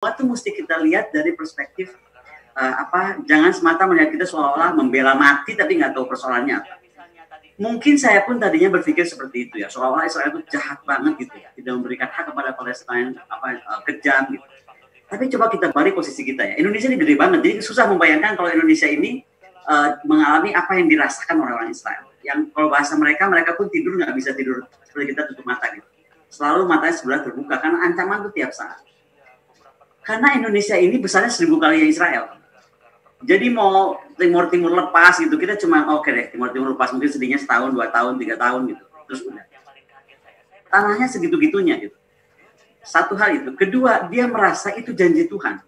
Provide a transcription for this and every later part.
itu mesti kita lihat dari perspektif jangan semata melihat kita seolah-olah membela mati tapi nggak tahu persoalannya apa. Mungkin saya pun tadinya berpikir seperti itu ya, seolah-olah Israel itu jahat banget gitu ya, tidak memberikan hak kepada Palestina, kejam gitu. Tapi coba kita balik posisi kita ya, Indonesia ini gede banget, jadi susah membayangkan kalau Indonesia ini mengalami apa yang dirasakan oleh orang Israel. Yang kalau bahasa mereka pun tidur nggak bisa tidur seperti kita tutup mata gitu. Selalu matanya sebelah terbuka karena ancaman itu tiap saat. Karena Indonesia ini besarnya 1000 kali Israel. Jadi mau Timur lepas gitu, kita cuma oke deh, Timur lepas mungkin sedihnya setahun, 2 tahun, 3 tahun gitu. Terus udah. Tanahnya segitu-gitunya gitu. Satu hal itu. Kedua, dia merasa itu janji Tuhan.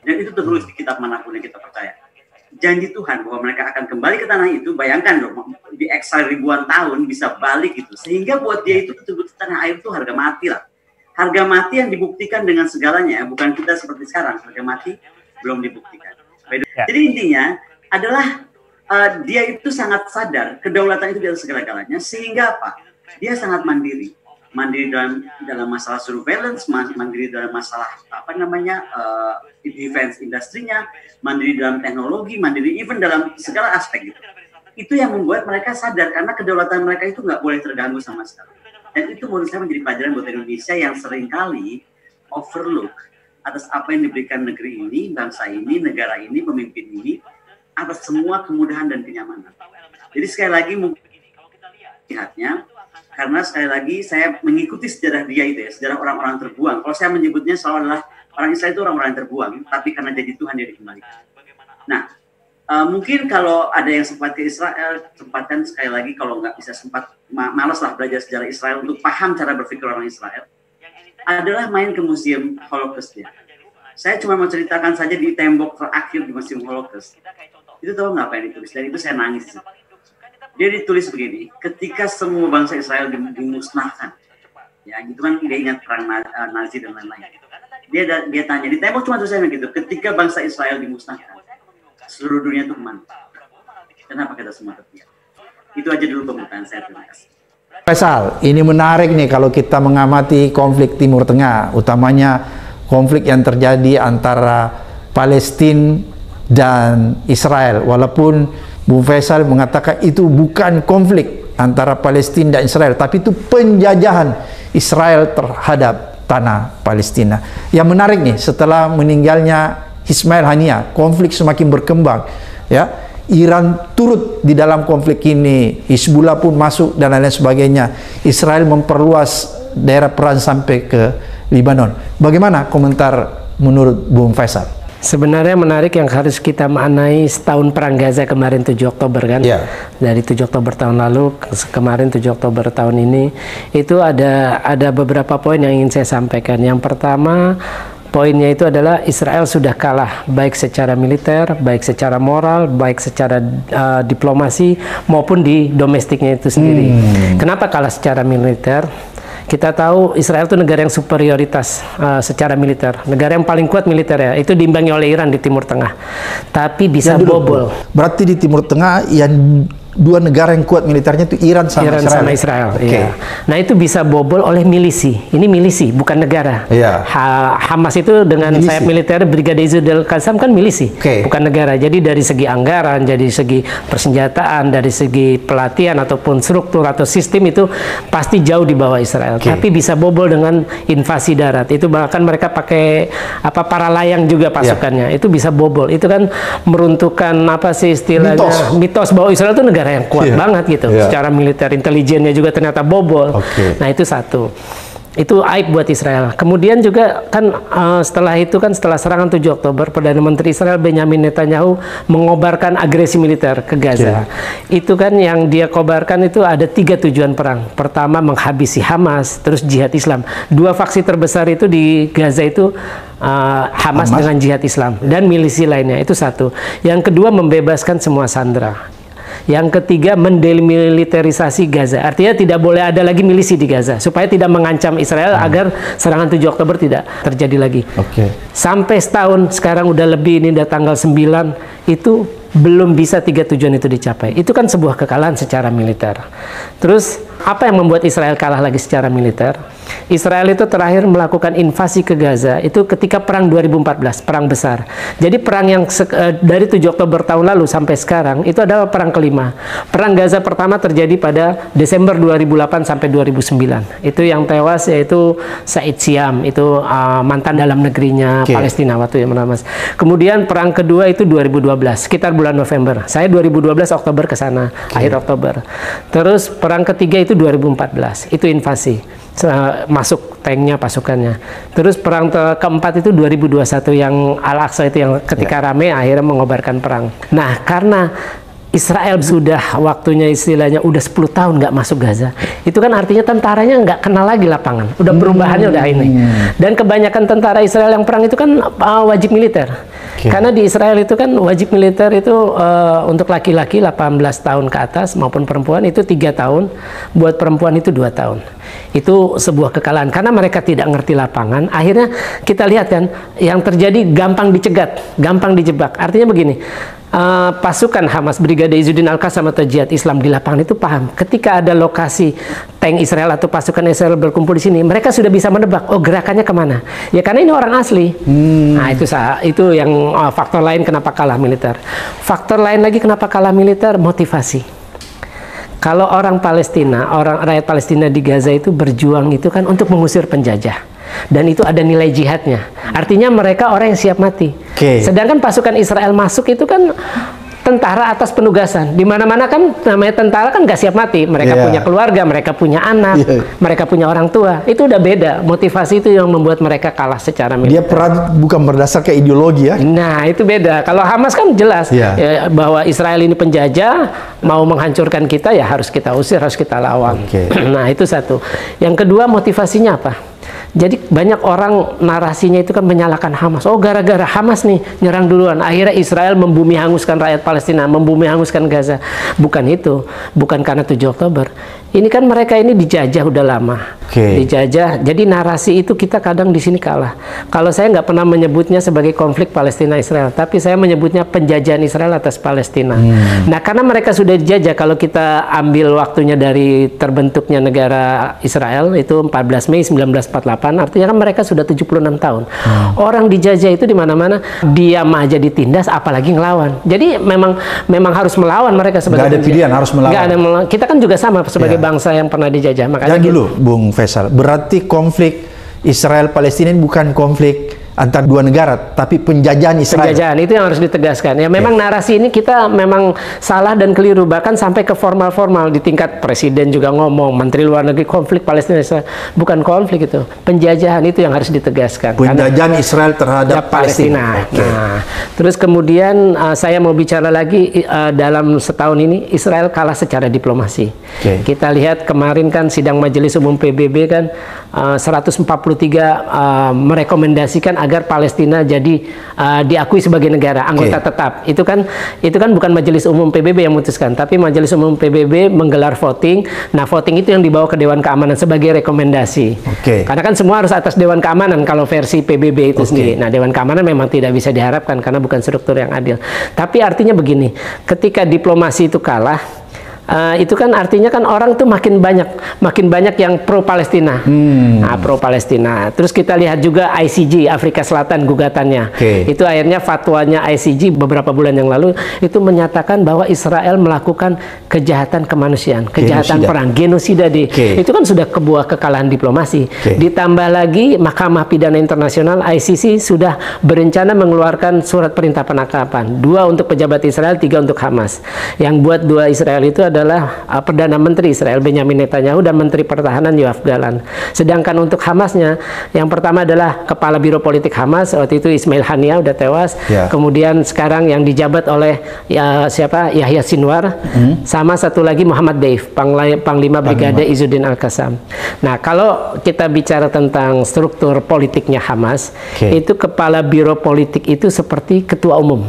Dan itu tertulis di kitab manapun yang kita percaya. Janji Tuhan bahwa mereka akan kembali ke tanah itu, bayangkan dong, di exile ribuan tahun bisa balik gitu. Sehingga buat dia itu betul-betul tanah air itu harga mati lah. Harga mati yang dibuktikan dengan segalanya, bukan kita seperti sekarang, harga mati belum dibuktikan. Jadi intinya adalah dia itu sangat sadar kedaulatan itu di atas segala-galanya, sehingga apa? Dia sangat mandiri dalam masalah surveillance, mandiri dalam masalah defense industrinya, mandiri dalam teknologi, mandiri even dalam segala aspek gitu. Itu yang membuat mereka sadar karena kedaulatan mereka itu nggak boleh terganggu sama sekali. Dan itu menurut saya menjadi pelajaran buat Indonesia yang seringkali overlook atas apa yang diberikan negeri ini, bangsa ini, negara ini, pemimpin ini, atas semua kemudahan dan kenyamanan. Jadi sekali lagi mungkin lihatnya, karena sekali lagi saya mengikuti sejarah dia itu ya, sejarah orang-orang terbuang. Kalau saya menyebutnya selalu adalah orang Israel itu orang-orang yang terbuang, tapi karena jadi Tuhan dia dikembalikan. Nah, mungkin kalau ada yang sempat ke Israel, sempatkan sekali lagi kalau nggak bisa sempat, malas lah belajar sejarah Israel untuk paham cara berpikir orang Israel, adalah main ke museum Holocaust ya. Saya cuma mau ceritakan saja di tembok terakhir di museum Holocaust. Itu tahu nggak apa yang ditulis? Dan itu saya nangis. Dia ditulis begini, ketika semua bangsa Israel dimusnahkan, ya gitu kan, dia ingat perang Nazi dan lain-lain. Dia tanya di tembok cuma tulisannya gitu, ketika bangsa Israel dimusnahkan, seluruh dunia itu kemana? Kenapa kita semua terdiam? Itu aja dulu pembukaan saya, terima kasih. Faisal, ini menarik nih kalau kita mengamati konflik Timur Tengah, utamanya konflik yang terjadi antara Palestina dan Israel. Walaupun Bung Faisal mengatakan itu bukan konflik antara Palestina dan Israel, tapi itu penjajahan Israel terhadap tanah Palestina. Yang menarik nih, setelah meninggalnya Ismail Haniyeh, konflik semakin berkembang, ya. Iran turut di dalam konflik ini, Hizbullah pun masuk dan lain-lain sebagainya. Israel memperluas daerah perang sampai ke Lebanon. Bagaimana komentar menurut Bung Faisal? Sebenarnya menarik yang harus kita maknai setahun perang Gaza kemarin 7 Oktober kan. Yeah. Dari 7 Oktober tahun lalu kemarin 7 Oktober tahun ini, itu ada beberapa poin yang ingin saya sampaikan. Yang pertama, poinnya itu adalah Israel sudah kalah baik secara militer, baik secara moral, baik secara diplomasi maupun di domestiknya itu sendiri. Kenapa kalah secara militer? Kita tahu Israel itu negara yang superioritas secara militer, negara yang paling kuat militer ya, itu diimbangi oleh Iran di Timur Tengah. Tapi bisa bobol. Berarti di Timur Tengah yang dua negara yang kuat militernya itu Iran sama Israel. Okay. Ya. Nah itu bisa bobol oleh milisi. Ini milisi, bukan negara. Yeah. Hamas itu dengan sayap militer Brigade Izzuddin Qassam kan milisi, bukan negara. Jadi dari segi anggaran, dari segi persenjataan, dari segi pelatihan ataupun struktur atau sistem itu pasti jauh di bawah Israel. Tapi bisa bobol dengan invasi darat. Itu bahkan mereka pakai para layang juga pasukannya. Itu bisa bobol. Itu kan meruntuhkan apa sih istilahnya mitos bahwa Israel itu negara yang kuat banget gitu, secara militer, intelijennya juga ternyata bobol. Nah itu satu, itu aib buat Israel. Kemudian juga kan setelah serangan 7 Oktober, Perdana Menteri Israel Benjamin Netanyahu mengobarkan agresi militer ke Gaza. Itu kan yang dia kobarkan itu ada 3 tujuan perang. Pertama menghabisi Hamas, terus jihad Islam. 2 faksi terbesar itu di Gaza itu Hamas dengan jihad Islam dan milisi lainnya, itu satu. Yang kedua membebaskan semua sandera. Yang ketiga mendemilitarisasi Gaza, artinya tidak boleh ada lagi milisi di Gaza supaya tidak mengancam Israel agar serangan 7 Oktober tidak terjadi lagi. Sampai setahun sekarang udah lebih, ini udah tanggal 9, itu belum bisa 3 tujuan itu dicapai. Itu kan sebuah kekalahan secara militer. Terus Apa yang membuat Israel kalah lagi secara militer? Israel itu terakhir melakukan invasi ke Gaza itu ketika perang 2014, perang besar. Jadi perang yang dari 7 Oktober tahun lalu sampai sekarang itu adalah perang kelima. Perang Gaza pertama terjadi pada Desember 2008 sampai 2009. Itu yang tewas yaitu Said Siam, itu mantan dalam negerinya Palestina waktu yang Mas. Kemudian perang kedua itu 2012, sekitar bulan November. Saya 2012 Oktober ke sana, akhir Oktober. Terus perang ketiga itu 2014, itu invasi. Masuk tanknya, pasukannya. Terus perang keempat itu 2021 yang Al-Aqsa itu yang ketika rame akhirnya mengobarkan perang. Nah, karena Israel sudah waktunya istilahnya udah 10 tahun nggak masuk Gaza, itu kan artinya tentaranya nggak kenal lagi lapangan, udah perubahannya udah ini. Dan kebanyakan tentara Israel yang perang itu kan wajib militer. Karena di Israel itu kan wajib militer itu untuk laki-laki 18 tahun ke atas maupun perempuan itu 3 tahun, buat perempuan itu 2 tahun. Itu sebuah kekalahan karena mereka tidak ngerti lapangan. Akhirnya kita lihat kan yang terjadi gampang dicegat, gampang dijebak. Artinya begini, pasukan Hamas, Brigade Izzuddin Al-Qassam atau Jihad Islam di lapangan itu paham ketika ada lokasi tank Israel atau pasukan Israel berkumpul di sini, mereka sudah bisa menebak, oh gerakannya kemana. Ya karena ini orang asli. Nah itu yang faktor lain kenapa kalah militer. Faktor lain lagi kenapa kalah militer, motivasi. Kalau orang Palestina, orang rakyat Palestina di Gaza itu berjuang itu kan untuk mengusir penjajah. Dan itu ada nilai jihadnya. Artinya mereka orang yang siap mati. Sedangkan pasukan Israel masuk itu kan tentara atas penugasan. Di mana-mana kan namanya tentara kan nggak siap mati. Mereka punya keluarga, mereka punya anak, mereka punya orang tua. Itu udah beda. Motivasi itu yang membuat mereka kalah secara militer. Dia perang bukan berdasarkan ideologi ya. Nah, itu beda. Kalau Hamas kan jelas ya, bahwa Israel ini penjajah, mau menghancurkan kita ya harus kita usir, harus kita lawan. Nah, itu satu. Yang kedua, motivasinya apa? Jadi banyak orang narasinya itu kan menyalahkan Hamas. Oh, gara-gara Hamas nih nyerang duluan, akhirnya Israel membumi hanguskan rakyat Palestina, membumi hanguskan Gaza. Bukan itu, bukan karena 7 Oktober. Ini kan mereka ini dijajah udah lama, dijajah. Jadi narasi itu kita kadang di sini kalah. Kalau saya nggak pernah menyebutnya sebagai konflik Palestina-Israel, tapi saya menyebutnya penjajahan Israel atas Palestina. Nah, karena mereka sudah dijajah, kalau kita ambil waktunya dari terbentuknya negara Israel itu 14 Mei 1948, artinya kan mereka sudah 76 tahun. Orang dijajah itu di mana-mana diam aja ditindas, apalagi ngelawan. Jadi memang harus melawan mereka sebagai nggak ada pilihan, harus melawan. Nggak ada kita kan juga sama sebagai bangsa yang pernah dijajah. Makanya dulu, Bung Faisal, berarti konflik Israel-Palestina ini bukan konflik antar dua negara, tapi penjajahan Israel. Penjajahan itu yang harus ditegaskan. Ya memang narasi ini kita memang salah dan keliru, bahkan sampai ke formal-formal di tingkat presiden juga ngomong, menteri luar negeri, konflik Palestina Israel. Bukan konflik itu, penjajahan itu yang harus ditegaskan. Penjajahan Israel terhadap Palestina. Nah, terus kemudian saya mau bicara lagi dalam setahun ini Israel kalah secara diplomasi. Kita lihat kemarin kan sidang Majelis Umum PBB kan 143 merekomendasikan agar Palestina jadi diakui sebagai negara anggota tetap. Itu kan bukan Majelis Umum PBB yang memutuskan, tapi Majelis Umum PBB menggelar voting. Nah, voting itu yang dibawa ke Dewan Keamanan sebagai rekomendasi. Karena kan semua harus atas Dewan Keamanan kalau versi PBB itu sendiri. Nah, Dewan Keamanan memang tidak bisa diharapkan karena bukan struktur yang adil. Tapi artinya begini, ketika diplomasi itu kalah, itu kan artinya kan orang tuh makin banyak yang pro Palestina. Nah, pro Palestina. Terus kita lihat juga ICJ Afrika Selatan gugatannya. Itu akhirnya fatwanya ICJ beberapa bulan yang lalu itu menyatakan bahwa Israel melakukan kejahatan kemanusiaan, kejahatan perang, genosida. Itu kan sudah sebuah kekalahan diplomasi. Ditambah lagi Mahkamah Pidana Internasional ICC sudah berencana mengeluarkan surat perintah penangkapan, 2 untuk pejabat Israel, 3 untuk Hamas. Yang buat 2 Israel itu adalah Perdana Menteri Israel Benyamin Netanyahu dan Menteri Pertahanan Yoav Gallant. Sedangkan untuk Hamasnya, yang pertama adalah Kepala Biro Politik Hamas waktu itu Ismail Haniyeh udah tewas. Kemudian sekarang yang dijabat oleh Yahya Sinwar, sama satu lagi Muhammad Deif, Panglima Brigade Izzuddin Al-Qassam. Nah, kalau kita bicara tentang struktur politiknya Hamas, itu Kepala Biro Politik itu seperti Ketua Umum.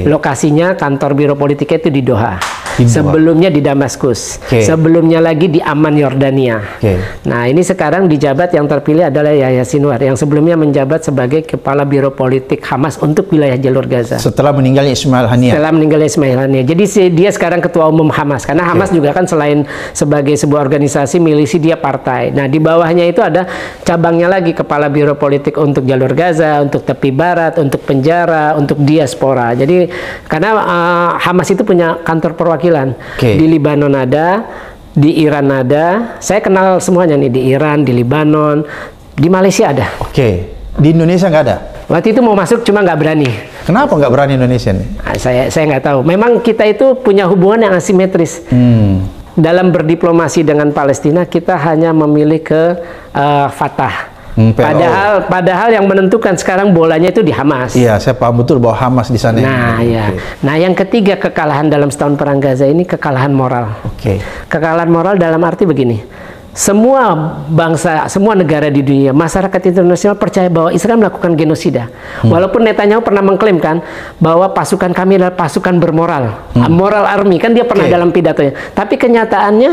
Lokasinya kantor Biro Politiknya itu di Doha. Sebelumnya di Damaskus. Sebelumnya lagi di Amman, Yordania. Nah, ini sekarang di jabat yang terpilih adalah Yahya Sinwar yang sebelumnya menjabat sebagai Kepala Biro Politik Hamas untuk wilayah Jalur Gaza. Setelah meninggalnya Ismail Haniyeh. Setelah meninggalnya Ismail Haniyeh. Jadi dia sekarang Ketua Umum Hamas. Karena Hamas juga kan selain sebagai sebuah organisasi milisi, dia partai. Nah, di bawahnya itu ada cabangnya lagi, Kepala Biro Politik untuk Jalur Gaza, untuk tepi barat, untuk penjara, untuk diaspora. Jadi karena Hamas itu punya kantor perwakilan di Libanon ada, di Iran ada. Saya kenal semuanya nih, di Iran, di Libanon, di Malaysia ada. Di Indonesia nggak ada? Waktu itu mau masuk cuma nggak berani. Kenapa nggak berani Indonesia nih? Saya nggak tahu. Memang kita itu punya hubungan yang asimetris. Dalam berdiplomasi dengan Palestina kita hanya memilih ke Fatah. Padahal yang menentukan sekarang bolanya itu di Hamas. Iya, saya paham betul bahwa Hamas di sana. Nah, Nah, yang ketiga, kekalahan dalam setahun perang Gaza ini kekalahan moral. Kekalahan moral dalam arti begini. Semua bangsa, semua negara di dunia, masyarakat internasional percaya bahwa Israel melakukan genosida. Walaupun Netanyahu pernah mengklaimkan bahwa pasukan kami adalah pasukan bermoral, moral army, kan dia pernah dalam pidatonya. Tapi kenyataannya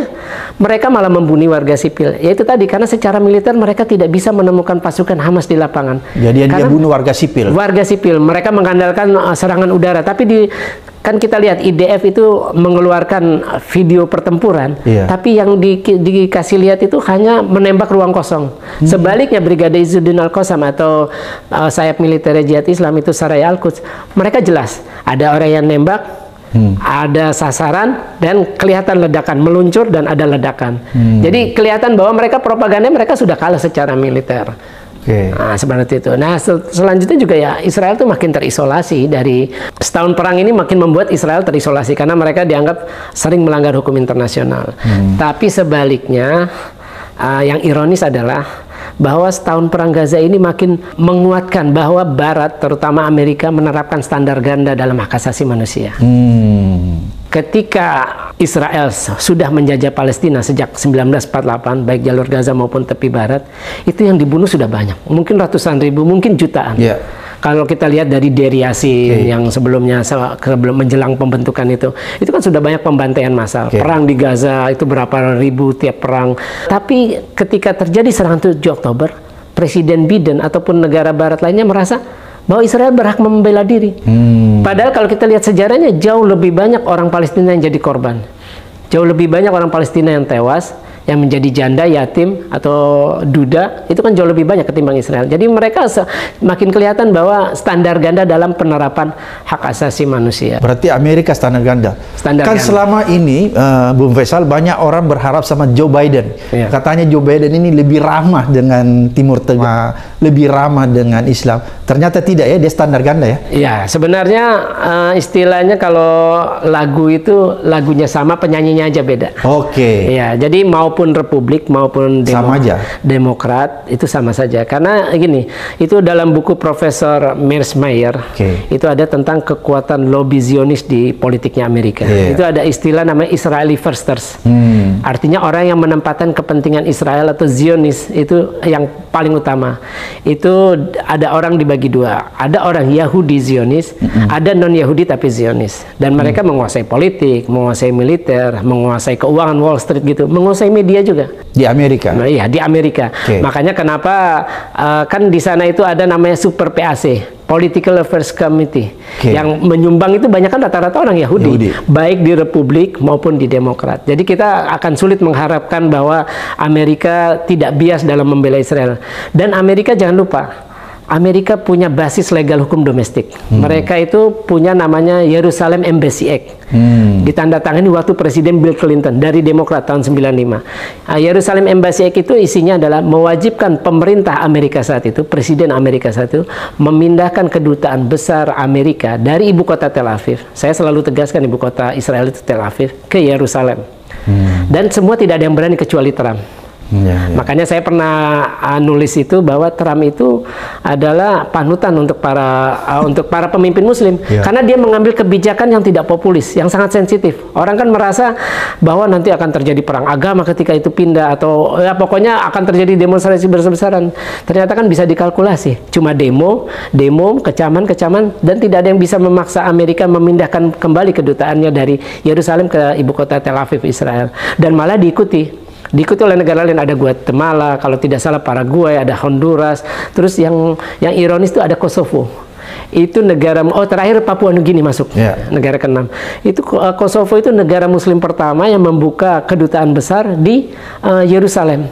mereka malah membunuh warga sipil. Yaitu tadi, karena secara militer mereka tidak bisa menemukan pasukan Hamas di lapangan. Jadi dia bunuh warga sipil. Warga sipil, mereka mengandalkan serangan udara. Tapi kan kita lihat IDF itu mengeluarkan video pertempuran, tapi yang dikasih lihat itu hanya menembak ruang kosong. Sebaliknya Brigade Izzuddin Al-Qassam atau sayap militer Jihad Islam itu Saraya Al-Quds, mereka jelas ada orang yang nembak, ada sasaran, dan kelihatan ledakan meluncur dan ada ledakan. Jadi kelihatan bahwa mereka propaganda mereka sudah kalah secara militer. Nah, seperti itu. Nah, selanjutnya juga ya Israel tuh makin terisolasi dari setahun perang ini, makin membuat Israel terisolasi karena mereka dianggap sering melanggar hukum internasional. Tapi sebaliknya, yang ironis adalah bahwa setahun perang Gaza ini makin menguatkan bahwa Barat, terutama Amerika, menerapkan standar ganda dalam hak asasi manusia. Ketika Israel sudah menjajah Palestina sejak 1948, baik jalur Gaza maupun tepi barat, itu yang dibunuh sudah banyak. Mungkin ratusan ribu, mungkin jutaan. Kalau kita lihat dari Deir Yassin yang sebelumnya, sebelum menjelang pembentukan itu kan sudah banyak pembantaian massal. Perang di Gaza itu berapa ribu tiap perang. Tapi ketika terjadi serangan 7 Oktober, Presiden Biden ataupun negara barat lainnya merasa bahwa Israel berhak membela diri. Padahal kalau kita lihat sejarahnya, jauh lebih banyak orang Palestina yang jadi korban. Jauh lebih banyak orang Palestina yang tewas, yang menjadi janda, yatim, atau duda, itu kan jauh lebih banyak ketimbang Israel. Jadi mereka makin kelihatan bahwa standar ganda dalam penerapan hak asasi manusia. Berarti Amerika standar ganda. Selama ini, Bung Faisal, banyak orang berharap sama Joe Biden. Katanya Joe Biden ini lebih ramah dengan Timur Tengah, lebih ramah dengan Islam. Ternyata tidak ya, dia standar ganda ya? Iya, sebenarnya istilahnya kalau lagu itu lagunya sama, penyanyinya aja beda. Iya, jadi maupun Republik maupun Demokrat itu sama saja. Karena gini, itu dalam buku Profesor Mearsheimer itu ada tentang kekuatan lobby Zionis di politiknya Amerika. Itu ada istilah namanya Israeli Firsters. Artinya orang yang menempatkan kepentingan Israel atau Zionis itu yang paling utama. Itu ada orang dibagi dua. Ada orang Yahudi Zionis, ada non-Yahudi tapi Zionis. Dan mereka menguasai politik, menguasai militer, menguasai keuangan Wall Street gitu, menguasai media juga. Di Amerika? Nah, iya, di Amerika. Makanya kenapa kan di sana itu ada namanya Super PAC, Political Affairs Committee, yang menyumbang itu banyak kan rata-rata orang Yahudi, baik di Republik maupun di Demokrat. Jadi kita akan sulit mengharapkan bahwa Amerika tidak bias dalam membela Israel. Dan Amerika jangan lupa, Amerika punya basis legal hukum domestik. Mereka itu punya namanya Jerusalem Embassy Act. Ditandatangani waktu Presiden Bill Clinton dari Demokrat tahun 95. Jerusalem Embassy Act itu isinya adalah mewajibkan pemerintah Amerika saat itu, Presiden Amerika saat itu, memindahkan kedutaan besar Amerika dari ibu kota Tel Aviv. Saya selalu tegaskan ibu kota Israel itu Tel Aviv, ke Yerusalem. Dan semua tidak ada yang berani kecuali Trump. Makanya saya pernah nulis itu bahwa Trump itu adalah panutan untuk para pemimpin Muslim, karena dia mengambil kebijakan yang tidak populis, yang sangat sensitif. Orang kan merasa bahwa nanti akan terjadi perang agama ketika itu pindah, atau ya pokoknya akan terjadi demonstrasi besar-besaran. Ternyata kan bisa dikalkulasi, cuma demo, kecaman, dan tidak ada yang bisa memaksa Amerika memindahkan kembali kedutaannya dari Yerusalem ke ibu kota Tel Aviv, Israel, dan malah diikuti oleh negara lain. Ada Guatemala, kalau tidak salah Paraguay, ada Honduras, terus yang ironis itu ada Kosovo. Itu negara, terakhir Papua Nugini masuk, negara ke-6. Itu Kosovo itu negara Muslim pertama yang membuka kedutaan besar di Yerusalem.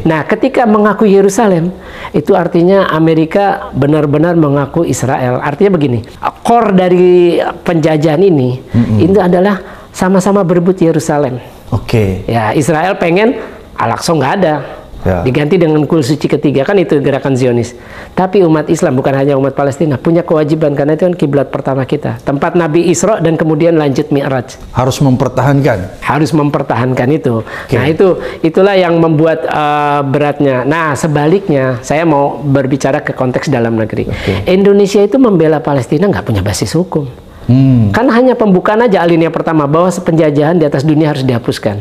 Nah, ketika mengaku Yerusalem, itu artinya Amerika benar-benar mengaku Israel. Artinya begini, core dari penjajahan ini, itu adalah sama-sama berebut Yerusalem. Ya, Israel pengen Al-Aqsa nggak ada, diganti dengan Kudus Suci ketiga, kan itu gerakan Zionis. Tapi umat Islam, bukan hanya umat Palestina, punya kewajiban, karena itu kan kiblat pertama kita, tempat Nabi Isra dan kemudian lanjut Mi'raj. Harus mempertahankan itu. Nah, itulah yang membuat beratnya. Nah, sebaliknya saya mau berbicara ke konteks dalam negeri. Indonesia itu membela Palestina nggak punya basis hukum. Kan hanya pembukaan aja alinea pertama bahwa penjajahan di atas dunia harus dihapuskan.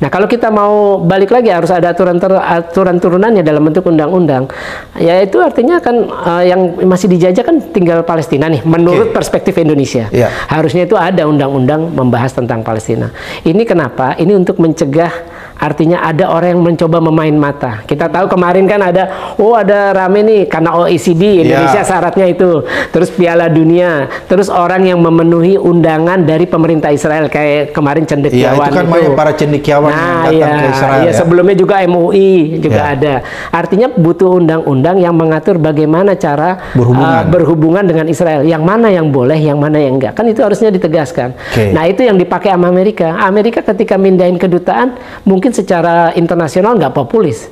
Nah, kalau kita mau balik lagi harus ada aturan turunannya dalam bentuk undang-undang. Ya, itu artinya kan yang masih dijajah kan tinggal Palestina nih, menurut perspektif Indonesia. Harusnya itu ada undang-undang membahas tentang Palestina. Ini kenapa? Ini untuk mencegah, artinya ada orang yang mencoba memain mata. Kita tahu kemarin kan ada rame nih karena OECD, Indonesia syaratnya itu. Terus Piala Dunia, terus orang yang memenuhi undangan dari pemerintah Israel, kayak kemarin cendekiawan itu kan banyak para cendekiawan yang datang ke Israel. Sebelumnya juga MUI juga ada. Artinya butuh undang-undang yang mengatur bagaimana cara berhubungan dengan Israel. Yang mana yang boleh, yang mana yang enggak. Kan itu harusnya ditegaskan. Nah, itu yang dipakai sama Amerika. Amerika ketika mindahin kedutaan, mungkin secara internasional nggak populis.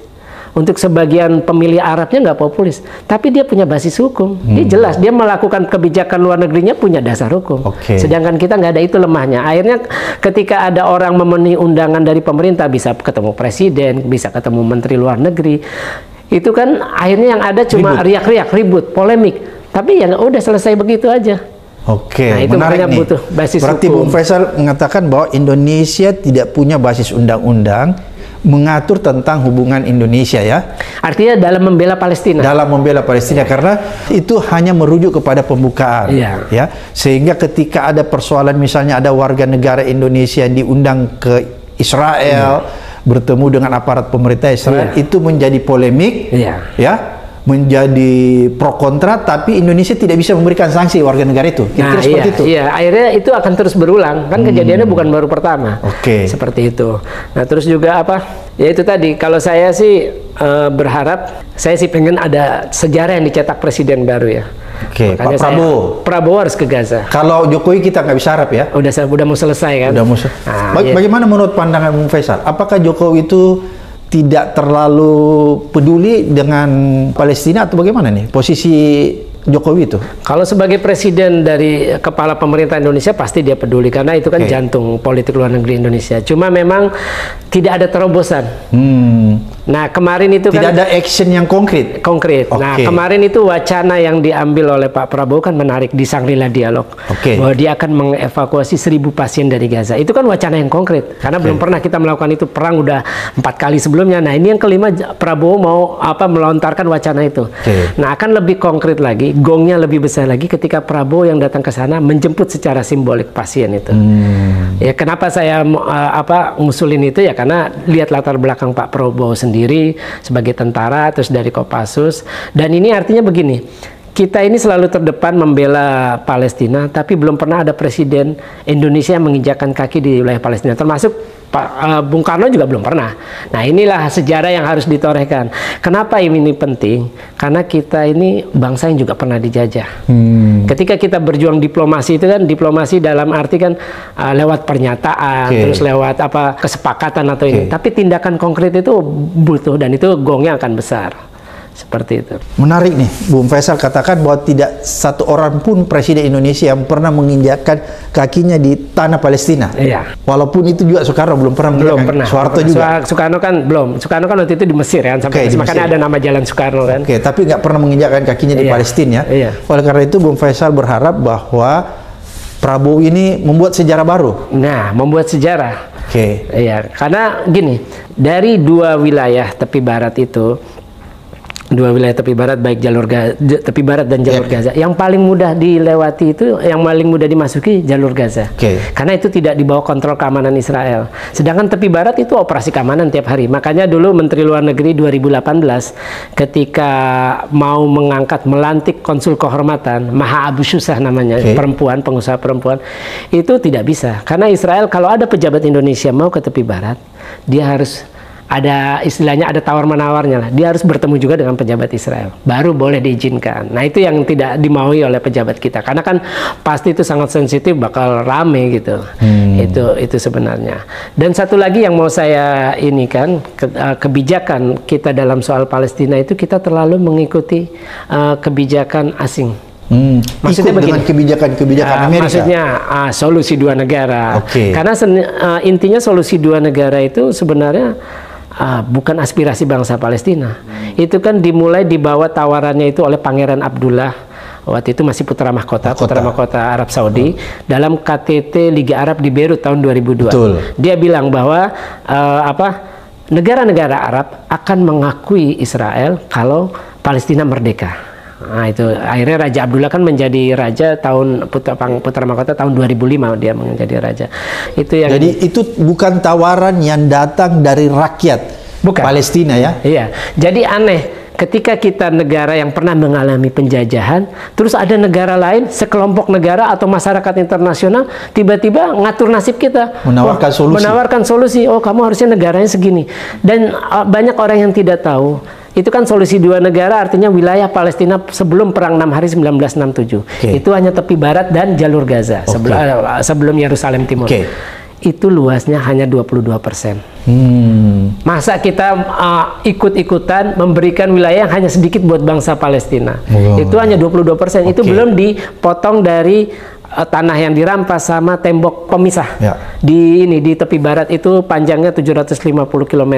Untuk sebagian pemilih Arabnya nggak populis, tapi dia punya basis hukum. Dia jelas, dia melakukan kebijakan luar negerinya punya dasar hukum. Sedangkan kita nggak ada, itu lemahnya. Akhirnya ketika ada orang memenuhi undangan dari pemerintah, bisa ketemu presiden, bisa ketemu menteri luar negeri, itu kan akhirnya yang ada cuma riak-riak, ribut, polemik. Tapi ya udah selesai begitu aja. Nah, itu menarik nih. Butuh basis Berarti hukum. Bung Faisal mengatakan bahwa Indonesia tidak punya basis undang-undang mengatur tentang hubungan Indonesia, ya. Artinya dalam membela Palestina. Karena itu hanya merujuk kepada pembukaan, ya. Sehingga ketika ada persoalan, misalnya ada warga negara Indonesia yang diundang ke Israel, bertemu dengan aparat pemerintah Israel, itu menjadi polemik, ya. Menjadi pro kontra, tapi Indonesia tidak bisa memberikan sanksi warga negara itu. Kira-kira seperti itu. Akhirnya itu akan terus berulang. Kan kejadiannya bukan baru pertama. Seperti itu. Nah, terus juga ya itu tadi, kalau saya sih berharap, saya sih pengen ada sejarah yang dicetak presiden baru, ya. Pak Prabowo harus ke Gaza. Kalau Jokowi kita nggak bisa harap, ya. Udah mau selesai kan. Bagaimana menurut pandangan Bung Faisal? Apakah Jokowi itu tidak terlalu peduli dengan Palestina atau bagaimana nih posisi Jokowi itu? Kalau sebagai presiden dari kepala pemerintah Indonesia pasti dia peduli, karena itu kan jantung politik luar negeri Indonesia. Cuma memang tidak ada terobosan. Nah, kemarin itu tidak ada action yang konkret. Nah, kemarin itu wacana yang diambil oleh Pak Prabowo kan menarik di Shangri-La Dialog, bahwa dia akan mengevakuasi 1000 pasien dari Gaza. Itu kan wacana yang konkret, karena belum pernah kita melakukan itu. Perang udah 4 kali sebelumnya. Nah, ini yang kelima, Prabowo mau melontarkan wacana itu. Nah, akan lebih konkret lagi, gongnya lebih besar lagi ketika Prabowo yang datang ke sana menjemput secara simbolik pasien itu. Ya, kenapa saya ngusulin itu, ya karena lihat latar belakang Pak Prabowo sendiri sebagai tentara, terus dari Kopassus, dan ini artinya begini, kita ini selalu terdepan membela Palestina, tapi belum pernah ada presiden Indonesia yang menginjakkan kaki di wilayah Palestina, termasuk Bung Karno juga belum pernah. Nah, inilah sejarah yang harus ditorehkan. Kenapa ini penting? Karena kita ini bangsa yang juga pernah dijajah. Ketika kita berjuang diplomasi, itu kan diplomasi dalam arti kan lewat pernyataan, terus lewat kesepakatan atau ini. Tapi tindakan konkret itu butuh, dan itu gongnya akan besar. Seperti itu. Menarik nih, Bung Faisal katakan bahwa tidak satu orang pun presiden Indonesia yang pernah menginjakkan kakinya di tanah Palestina. Iya. Walaupun itu juga Soekarno belum pernah menginjakkan. Belum pernah. Soeharto juga. Soekarno kan belum. Soekarno kan waktu itu di Mesir kan, sampai makanya ada nama Jalan Soekarno kan. Tapi nggak pernah menginjakkan kakinya di Palestina. Iya. Oleh karena itu Bung Faisal berharap bahwa Prabowo ini membuat sejarah baru. Nah, membuat sejarah. Iya, karena gini, dari dua wilayah tepi barat itu, dua wilayah tepi barat, baik jalur tepi barat dan jalur Gaza, yang paling mudah dilewati itu, yang paling mudah dimasuki jalur Gaza. Karena itu tidak di bawah kontrol keamanan Israel. Sedangkan tepi barat itu operasi keamanan tiap hari. Makanya dulu Menteri Luar Negeri 2018 ketika mau melantik konsul kehormatan, Maha Abu Syusah namanya, perempuan, pengusaha perempuan, itu tidak bisa. Karena Israel kalau ada pejabat Indonesia mau ke tepi barat, dia harus ada istilahnya, ada tawar-menawarnya lah. Dia harus bertemu juga dengan pejabat Israel, baru boleh diizinkan. Nah, itu yang tidak dimaui oleh pejabat kita, karena kan pasti itu sangat sensitif, bakal rame gitu. Itu sebenarnya. Dan satu lagi yang mau saya ini kan, kebijakan kita dalam soal Palestina itu kita terlalu mengikuti kebijakan asing. Maksudnya dengan kebijakan Amerika. Maksudnya solusi dua negara. Karena intinya solusi dua negara itu sebenarnya bukan aspirasi bangsa Palestina. Itu kan dimulai dibawa tawarannya itu oleh Pangeran Abdullah. Waktu itu masih putra mahkota Arab Saudi dalam KTT Liga Arab di Beirut tahun 2002. Dia bilang bahwa negara-negara Arab akan mengakui Israel kalau Palestina merdeka. Nah, itu akhirnya Raja Abdullah kan menjadi raja tahun putra mahkota tahun 2005, dia menjadi raja. Itu yang jadi itu bukan tawaran yang datang dari rakyat Palestina ya? Iya. Jadi aneh ketika kita negara yang pernah mengalami penjajahan, terus ada negara lain, sekelompok negara atau masyarakat internasional tiba-tiba ngatur nasib kita, menawarkan solusi. Oh, kamu harusnya negaranya segini. Dan banyak orang yang tidak tahu. Itu kan solusi dua negara, artinya wilayah Palestina sebelum Perang 6 Hari 1967. Itu hanya tepi barat dan jalur Gaza, sebelum Yerusalem Timur. Itu luasnya hanya 22%. Masa kita ikut-ikutan memberikan wilayah yang hanya sedikit buat bangsa Palestina? Itu hanya 22%. Itu belum dipotong dari tanah yang dirampas sama tembok pemisah. Di tepi barat itu panjangnya 750 km,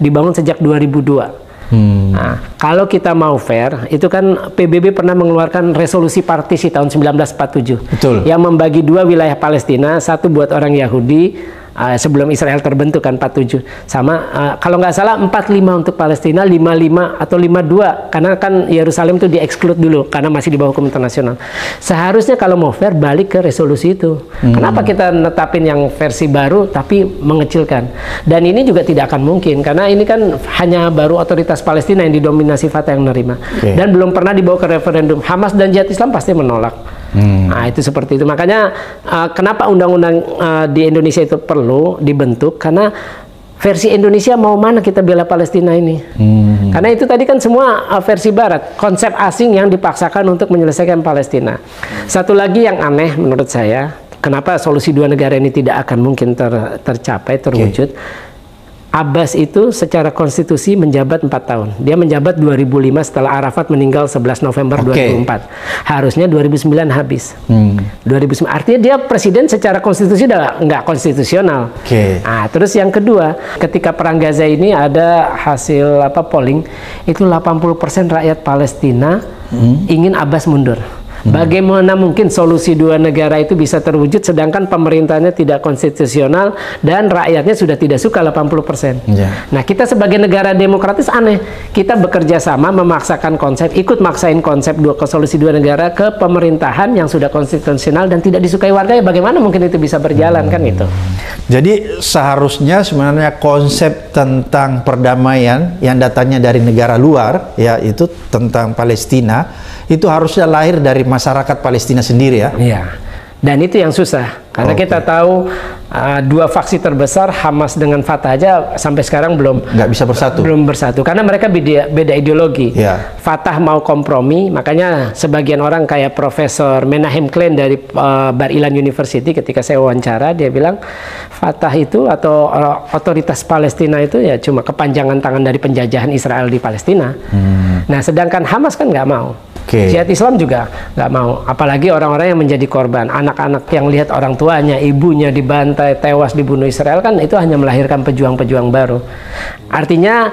dibangun sejak 2002. Nah, kalau kita mau fair, itu kan PBB pernah mengeluarkan resolusi partisi tahun 1947 yang membagi dua wilayah Palestina, satu buat orang Yahudi sebelum Israel terbentuk kan 47, sama kalau nggak salah 45 untuk Palestina, 55 atau 52 karena kan Yerusalem itu di-exclude dulu karena masih di bawah hukum internasional. Seharusnya kalau mau fair balik ke resolusi itu. Kenapa kita netapin yang versi baru tapi mengecilkan? Dan ini juga tidak akan mungkin karena ini kan hanya baru otoritas Palestina yang didominasi Fatah yang menerima dan belum pernah dibawa ke referendum. Hamas dan Jihad Islam pasti menolak. Nah, itu seperti itu. Makanya kenapa undang-undang di Indonesia itu perlu dibentuk, karena versi Indonesia mau mana kita bela Palestina ini. Karena itu tadi kan semua versi barat, konsep asing yang dipaksakan untuk menyelesaikan Palestina. Satu lagi yang aneh menurut saya, kenapa solusi dua negara ini tidak akan mungkin tercapai, terwujud. Abbas itu secara konstitusi menjabat 4 tahun. Dia menjabat 2005 setelah Arafat meninggal 11 November 2004. Harusnya 2009 habis. 2009 artinya dia presiden secara konstitusi udah nggak konstitusional. Nah, terus yang kedua, ketika perang Gaza ini ada hasil polling, itu 80% rakyat Palestina ingin Abbas mundur. Bagaimana mungkin solusi dua negara itu bisa terwujud sedangkan pemerintahnya tidak konstitusional dan rakyatnya sudah tidak suka 80%. Nah, kita sebagai negara demokratis aneh. Kita bekerja sama memaksakan konsep, ikut maksain konsep solusi dua negara ke pemerintahan yang sudah konstitusional dan tidak disukai warga. Bagaimana mungkin itu bisa berjalan kan itu? Jadi seharusnya sebenarnya konsep tentang perdamaian yang datangnya dari negara luar, ya itu tentang Palestina, itu harusnya lahir dari masyarakat Palestina sendiri ya. Iya. Dan itu yang susah, karena kita tahu dua faksi terbesar, Hamas dengan Fatah aja sampai sekarang nggak bisa bersatu. Belum bersatu, karena mereka beda ideologi. Fatah mau kompromi, makanya sebagian orang kayak Profesor Menahem Klein dari Bar Ilan University, ketika saya wawancara, dia bilang Fatah itu atau otoritas Palestina itu ya cuma kepanjangan tangan dari penjajahan Israel di Palestina. Nah, sedangkan Hamas kan nggak mau. Jihad Islam juga nggak mau, apalagi orang-orang yang menjadi korban, anak-anak yang lihat orang tuanya, ibunya dibantai, tewas dibunuh Israel, kan itu hanya melahirkan pejuang-pejuang baru. Artinya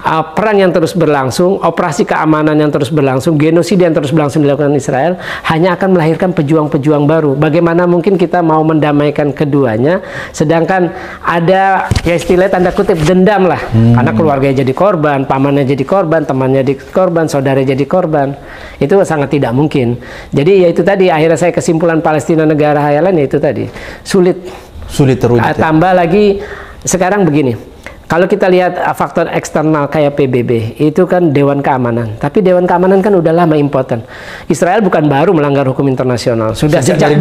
perang yang terus berlangsung, operasi keamanan yang terus berlangsung, genosida yang terus berlangsung dilakukan Israel hanya akan melahirkan pejuang-pejuang baru. Bagaimana mungkin kita mau mendamaikan keduanya, sedangkan ada ya istilah tanda kutip dendam lah, karena keluarganya jadi korban, pamannya jadi korban, temannya jadi korban, saudara jadi korban. Itu sangat tidak mungkin. Jadi ya itu tadi, akhirnya saya kesimpulan Palestina negara hayalan ya itu tadi, sulit terwujud. Tambah lagi sekarang begini. Kalau kita lihat faktor eksternal kayak PBB, itu kan Dewan Keamanan. Tapi Dewan Keamanan kan udah lama impoten. Israel bukan baru melanggar hukum internasional. Sudah sejak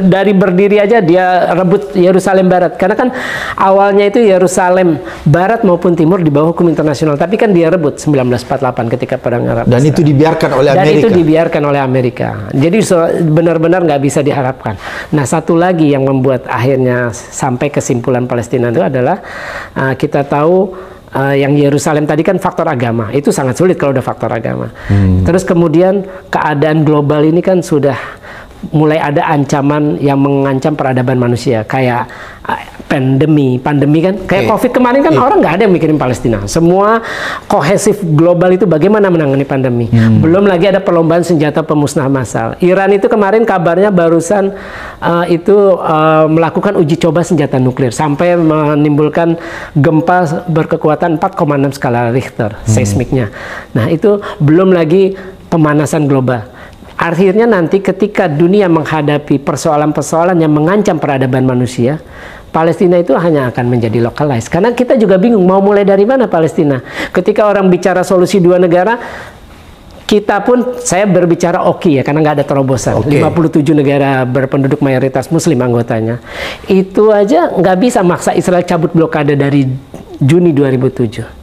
dari berdiri aja dia rebut Yerusalem Barat. Karena kan awalnya itu Yerusalem Barat maupun Timur di bawah hukum internasional. Tapi kan dia rebut 1948 ketika Perang Arab. Dan itu dibiarkan oleh Amerika. Dan itu dibiarkan oleh Amerika. Jadi benar-benar nggak bisa diharapkan. Nah, satu lagi yang membuat akhirnya sampai kesimpulan Palestina itu adalah kita tahu yang Yerusalem tadi kan faktor agama, itu sangat sulit kalau udah faktor agama. Terus kemudian keadaan global ini kan sudah mulai ada ancaman yang mengancam peradaban manusia, kayak pandemi kan, kayak COVID kemarin kan orang nggak ada yang mikirin Palestina. Semua kohesif global itu bagaimana menangani pandemi. Belum lagi ada perlombaan senjata pemusnah massal. Iran itu kemarin kabarnya barusan melakukan uji coba senjata nuklir sampai menimbulkan gempa berkekuatan 4,6 skala Richter seismiknya. Nah, itu belum lagi pemanasan global. Akhirnya nanti ketika dunia menghadapi persoalan-persoalan yang mengancam peradaban manusia, Palestina itu hanya akan menjadi localized. Karena kita juga bingung mau mulai dari mana Palestina. Ketika orang bicara solusi dua negara, kita pun, saya berbicara ya, karena nggak ada terobosan. 57 negara berpenduduk mayoritas Muslim anggotanya. Itu aja nggak bisa maksa Israel cabut blokade dari Juni 2007.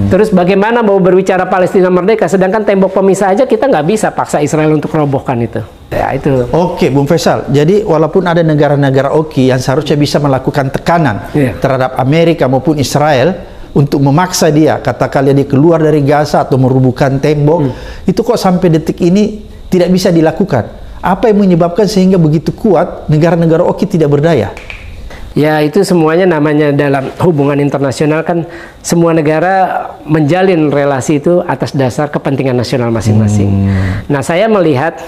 Terus bagaimana mau berbicara Palestina merdeka, sedangkan tembok pemisah aja kita nggak bisa paksa Israel untuk robohkan itu. Ya itu. Oke, Bung Faisal. Jadi walaupun ada negara-negara yang seharusnya bisa melakukan tekanan terhadap Amerika maupun Israel untuk memaksa dia, katakanlah dia keluar dari Gaza atau merubuhkan tembok, itu kok sampai detik ini tidak bisa dilakukan. Apa yang menyebabkan sehingga begitu kuat negara-negara tidak berdaya? Ya, itu semuanya namanya dalam hubungan internasional kan semua negara menjalin relasi itu atas dasar kepentingan nasional masing-masing. Nah, saya melihat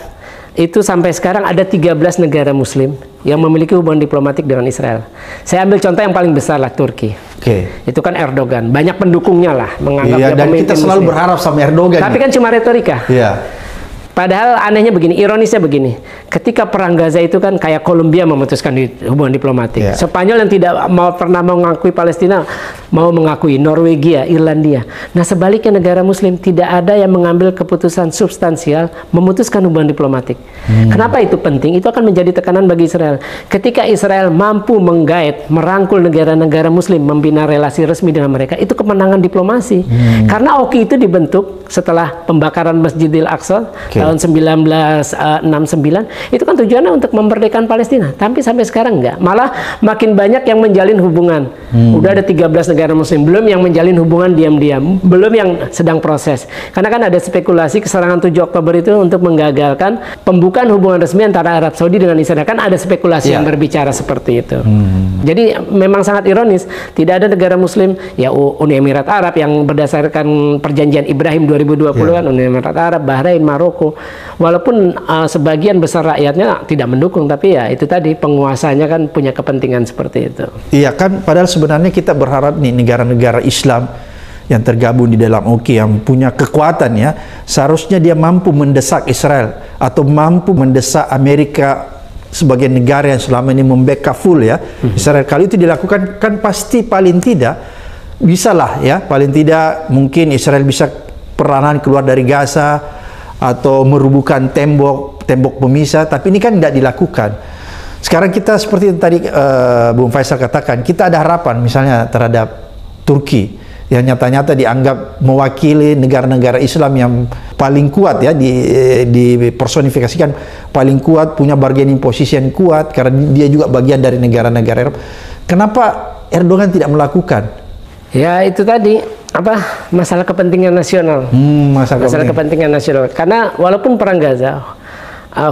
itu sampai sekarang ada 13 negara Muslim yang memiliki hubungan diplomatik dengan Israel. Saya ambil contoh yang paling besar lah, Turki. Itu kan Erdogan, banyak pendukungnya lah menganggap dia dan kita selalu berharap sama Erdogan. Tapi kan cuma retorika. Padahal anehnya begini, ironisnya begini, ketika perang Gaza itu kan kayak Kolombia memutuskan hubungan diplomatik. Spanyol yang tidak pernah mengakui Palestina mau mengakui, Norwegia, Irlandia. Nah, sebaliknya negara Muslim tidak ada yang mengambil keputusan substansial memutuskan hubungan diplomatik. Kenapa itu penting? Itu akan menjadi tekanan bagi Israel. Ketika Israel mampu menggait, merangkul negara-negara Muslim membina relasi resmi dengan mereka, itu kemenangan diplomasi. Karena OKI itu dibentuk setelah pembakaran Masjidil Aqsa tahun 1969, itu kan tujuannya untuk memerdekakan Palestina. Tapi sampai sekarang enggak. Malah makin banyak yang menjalin hubungan. Udah ada 13 negara Muslim, belum yang menjalin hubungan diam-diam, belum yang sedang proses. Karena kan ada spekulasi keserangan 7 Oktober itu untuk menggagalkan pembukaan hubungan resmi antara Arab Saudi dengan Israel. Kan ada spekulasi yang berbicara seperti itu. Jadi memang sangat ironis, tidak ada negara Muslim, ya Uni Emirat Arab yang berdasarkan perjanjian Ibrahim 2020 kan, Uni Emirat Arab, Bahrain, Maroko, walaupun sebagian besar rakyatnya tidak mendukung, tapi ya itu tadi penguasanya kan punya kepentingan seperti itu. Iya kan, padahal sebenarnya kita berharap nih negara-negara Islam yang tergabung di dalam OKI yang punya kekuatan ya, seharusnya dia mampu mendesak Israel atau mampu mendesak Amerika sebagai negara yang selama ini membackup full ya Israel. Kali itu dilakukan kan pasti paling tidak bisalah ya, paling tidak mungkin Israel bisa peranan keluar dari Gaza atau merubuhkan tembok pemisah, tapi ini kan tidak dilakukan. Sekarang kita seperti yang tadi Bung Faisal katakan, kita ada harapan misalnya terhadap Turki yang nyata-nyata dianggap mewakili negara-negara Islam yang paling kuat ya, dipersonifikasikan paling kuat, punya bargaining position kuat karena dia juga bagian dari negara-negara Eropa. Kenapa Erdogan tidak melakukan? Ya itu tadi masalah kepentingan nasional. Masalah kepentingan nasional. Karena walaupun perang Gaza,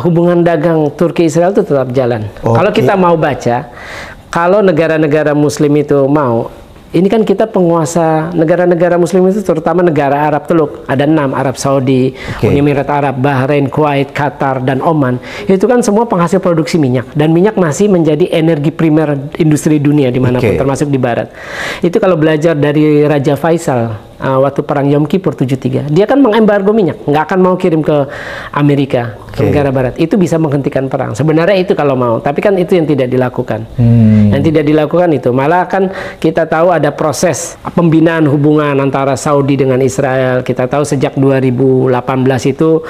hubungan dagang Turki Israel itu tetap jalan. Kalau kita mau baca, kalau negara-negara Muslim itu mau, ini kan kita penguasa negara-negara Muslim itu, terutama negara Arab Teluk, ada 6, Arab Saudi, Uni Emirat Arab, Bahrain, Kuwait, Qatar, dan Oman. Itu kan semua penghasil produksi minyak, dan minyak masih menjadi energi primer industri dunia dimanapun, termasuk di Barat. Itu kalau belajar dari Raja Faisal waktu perang Yom Kippur 73, dia kan mengembargo minyak, nggak akan mau kirim ke Amerika, ke negara Barat. Itu bisa menghentikan perang. Sebenarnya itu kalau mau, tapi kan itu yang tidak dilakukan. Yang tidak dilakukan itu, malah kan kita tahu ada proses pembinaan hubungan antara Saudi dengan Israel. Kita tahu sejak 2018 itu,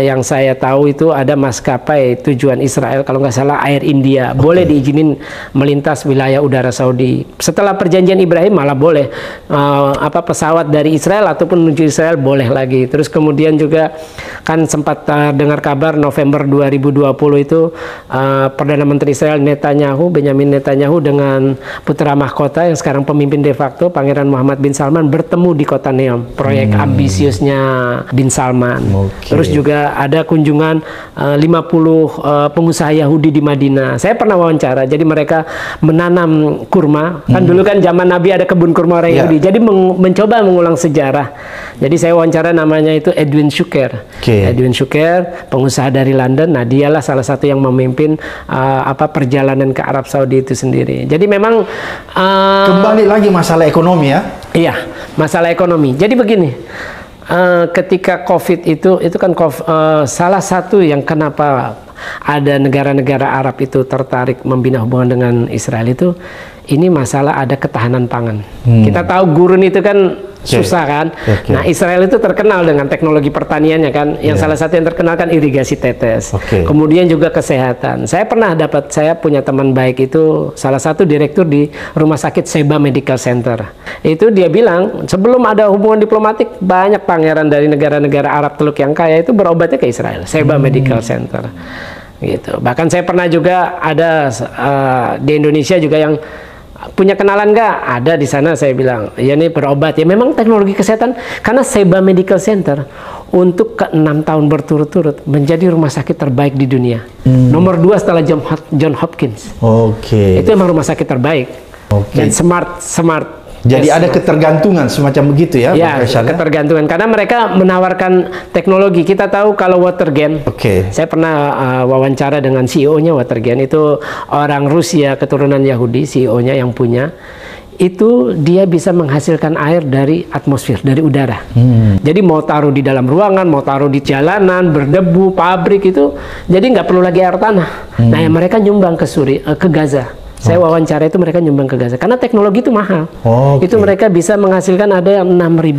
yang saya tahu itu ada maskapai tujuan Israel, kalau nggak salah Air India, boleh diizinin melintas wilayah udara Saudi. Setelah perjanjian Ibrahim malah boleh pesawat dari Israel ataupun menuju Israel boleh lagi. Terus kemudian juga kan sempat dengar kabar November 2020 itu Perdana Menteri Israel Benjamin Netanyahu dengan putra mahkota yang sekarang pemimpin de facto Pangeran Muhammad bin Salman bertemu di kota Neom, proyek ambisiusnya bin Salman. Terus juga ada kunjungan 50 pengusaha Yahudi di Madinah. Saya pernah wawancara, jadi mereka menanam kurma. Kan dulu kan zaman Nabi ada kebun kurma orang Yahudi. Jadi mencoba mengulang sejarah. Jadi saya wawancara, namanya itu Edwin Shuker. Edwin Shuker, pengusaha dari London. Nah, dialah salah satu yang memimpin perjalanan ke Arab Saudi itu sendiri. Jadi memang kembali lagi masalah ekonomi ya. Iya, masalah ekonomi. Jadi begini, ketika COVID itu kan salah satu yang kenapa ada negara-negara Arab itu tertarik membina hubungan dengan Israel itu, ini masalah ada ketahanan pangan. Kita tahu gurun itu kan susah kan. Nah, Israel itu terkenal dengan teknologi pertaniannya kan. Yang salah satu yang terkenal kan irigasi tetes. Kemudian juga kesehatan. Saya punya teman baik itu salah satu direktur di Rumah Sakit Sheba Medical Center. Itu dia bilang sebelum ada hubungan diplomatik, banyak pangeran dari negara-negara Arab Teluk yang kaya itu berobatnya ke Israel, Sheba Medical Center. Gitu. Bahkan saya pernah juga ada di Indonesia juga yang punya kenalan nggak? Ada di sana, saya bilang, ya ini berobat. Ya memang teknologi kesehatan, karena Sheba Medical Center untuk ke-6 tahun berturut-turut menjadi rumah sakit terbaik di dunia. Nomor 2 setelah John Hopkins. Itu memang rumah sakit terbaik. Dan smart. Jadi ada ketergantungan semacam begitu ya? Ya, ketergantungan. Karena mereka menawarkan teknologi. Kita tahu kalau Watergen, saya pernah wawancara dengan CEO-nya Watergen, itu orang Rusia keturunan Yahudi, CEO-nya yang punya. Itu dia bisa menghasilkan air dari atmosfer, dari udara. Jadi mau taruh di dalam ruangan, mau taruh di jalanan, berdebu, pabrik itu, jadi nggak perlu lagi air tanah. Nah, yang mereka nyumbang ke Gaza. Saya wawancara itu mereka nyumbang ke Gaza karena teknologi itu mahal. Itu mereka bisa menghasilkan ada 6.000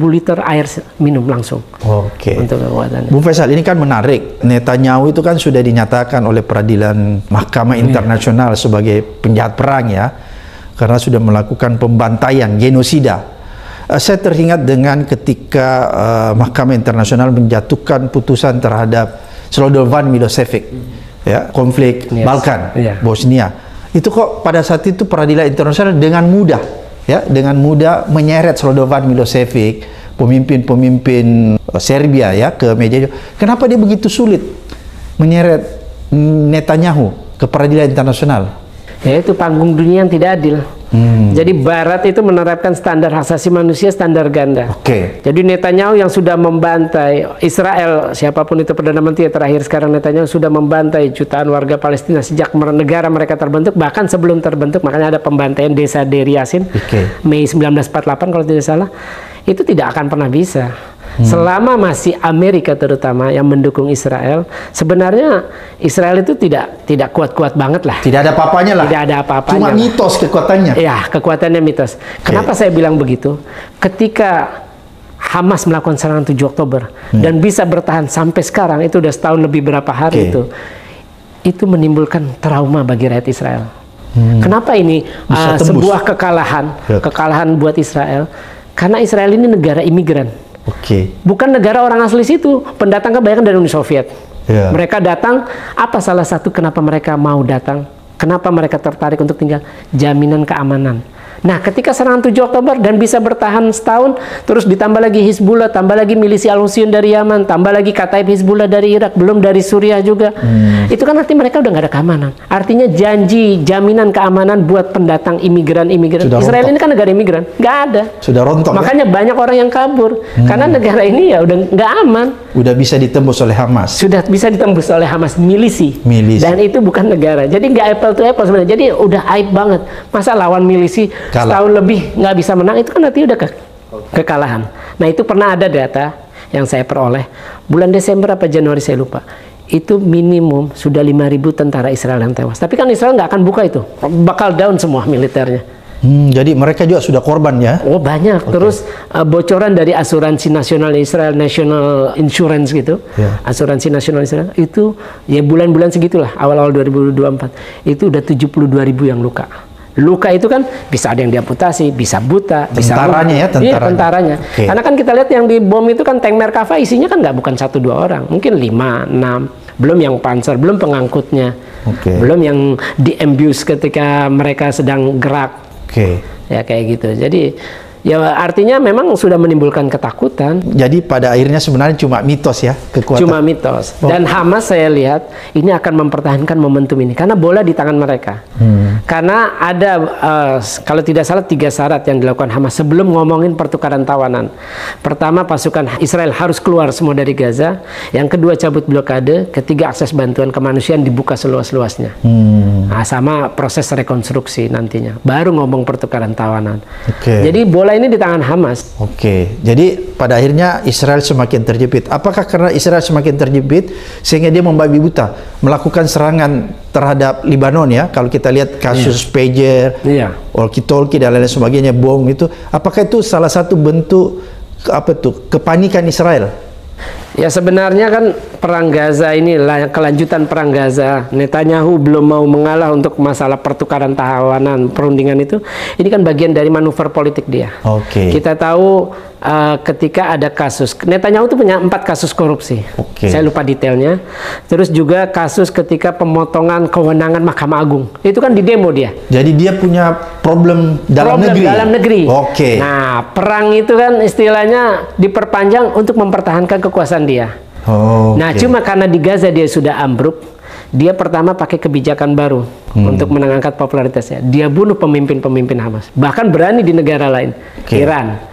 liter air minum langsung. Untuk kekuatannya. Bung Faisal, ini kan menarik. Netanyahu itu kan sudah dinyatakan oleh peradilan Mahkamah Internasional sebagai penjahat perang ya, karena sudah melakukan pembantaian, genosida. Saya teringat dengan ketika Mahkamah Internasional menjatuhkan putusan terhadap Slobodan Milosevic, ya, konflik Balkan, Bosnia. Itu kok pada saat itu peradilan internasional dengan mudah menyeret Slobodan Milosevic, pemimpin Serbia ya, ke meja. Kenapa dia begitu sulit menyeret Netanyahu ke peradilan internasional? Ya, itu panggung dunia yang tidak adil. Jadi Barat itu menerapkan standar hak asasi manusia standar ganda. Jadi Netanyahu yang sudah membantai Israel, siapapun itu Perdana Menteri terakhir sekarang, Netanyahu sudah membantai jutaan warga Palestina sejak negara mereka terbentuk, bahkan sebelum terbentuk. Makanya ada pembantaian desa Deir Yassin Mei 1948 kalau tidak salah. Itu tidak akan pernah bisa. Selama masih Amerika terutama yang mendukung Israel, sebenarnya Israel itu tidak kuat-kuat banget lah. Tidak ada apa-apanya lah. Tidak ada apa-apanya. Cuma mitos kekuatannya. Ya, kekuatannya mitos. Kenapa saya bilang begitu? Ketika Hamas melakukan serangan 7 Oktober dan bisa bertahan sampai sekarang, itu udah setahun lebih berapa hari itu menimbulkan trauma bagi rakyat Israel. Kenapa ini sebuah kekalahan buat Israel? Karena Israel ini negara imigran. Bukan negara orang asli situ. Pendatang kebanyakan dari Uni Soviet. Mereka datang, apa salah satu kenapa mereka mau datang? Kenapa mereka tertarik untuk tinggal? Jaminan keamanan. Nah, ketika serangan 7 Oktober dan bisa bertahan setahun, terus ditambah lagi Hizbullah, tambah lagi milisi Al-Hussein dari Yaman, tambah lagi Kataib Hizbullah dari Irak, belum dari Suriah juga. Itu kan artinya mereka udah nggak ada keamanan. Artinya janji, jaminan keamanan buat pendatang imigran-imigran. Israel ini kan negara imigran, nggak ada. Sudah rontok. Makanya banyak orang yang kabur. Karena negara ini ya udah nggak aman. Udah bisa ditembus oleh Hamas. Sudah bisa ditembus oleh Hamas, milisi. Dan itu bukan negara. Jadi nggak apple to apple sebenarnya. Jadi udah aib banget. Masa lawan milisi setahun lebih nggak bisa menang, itu kan artinya udah kekalahan. Nah, itu pernah ada data yang saya peroleh bulan Desember apa Januari saya lupa, itu minimum sudah 5.000 tentara Israel yang tewas. Tapi kan Israel nggak akan buka itu, bakal down semua militernya. Jadi mereka juga sudah korban ya? Oh, banyak. Terus bocoran dari asuransi nasional Israel, National Insurance gitu, asuransi nasional Israel itu ya bulan-bulan segitulah, awal-awal 2024 itu udah 72.000 yang luka. Luka itu kan bisa ada yang diamputasi, bisa buta, bisa tentaranya. Tentaranya. Karena kan kita lihat yang di bom itu kan tank Merkava isinya kan nggak bukan 1-2 orang, mungkin 5, 6, belum yang panser, belum pengangkutnya, belum yang di-abuse ketika mereka sedang gerak, ya kayak gitu. Jadi ya artinya memang sudah menimbulkan ketakutan. Jadi pada akhirnya sebenarnya cuma mitos ya, kekuatan. Cuma mitos. Dan Hamas saya lihat ini akan mempertahankan momentum ini karena bola di tangan mereka. Karena ada kalau tidak salah 3 syarat yang dilakukan Hamas sebelum ngomongin pertukaran tawanan. Pertama, pasukan Israel harus keluar semua dari Gaza. Yang kedua, cabut blokade. Ketiga, akses bantuan kemanusiaan dibuka seluas-luasnya. Nah, sama proses rekonstruksi nantinya. Baru ngomong pertukaran tawanan. Jadi bola ini di tangan Hamas. Jadi pada akhirnya Israel semakin terjepit. Apakah karena Israel semakin terjepit sehingga dia membabi buta melakukan serangan terhadap Lebanon ya? Kalau kita lihat kasus pager, walkie-talkie dan lain sebagainya, bom itu, apakah itu salah satu bentuk kepanikan Israel? Ya sebenarnya kan perang Gaza ini kelanjutan perang Gaza. Netanyahu belum mau mengalah untuk masalah pertukaran tawanan, perundingan itu. Ini kan bagian dari manuver politik dia. Kita tahu ketika ada kasus, Netanyahu itu punya 4 kasus korupsi. Saya lupa detailnya. Terus juga kasus ketika pemotongan kewenangan Mahkamah Agung. Itu kan di demo dia. Jadi dia punya problem dalam negeri. Nah, perang itu kan istilahnya diperpanjang untuk mempertahankan kekuasaan dia. Nah, cuma karena di Gaza dia sudah ambruk, dia pertama pakai kebijakan baru untuk menangkat popularitasnya. Dia bunuh pemimpin-pemimpin Hamas. Bahkan berani di negara lain, Iran.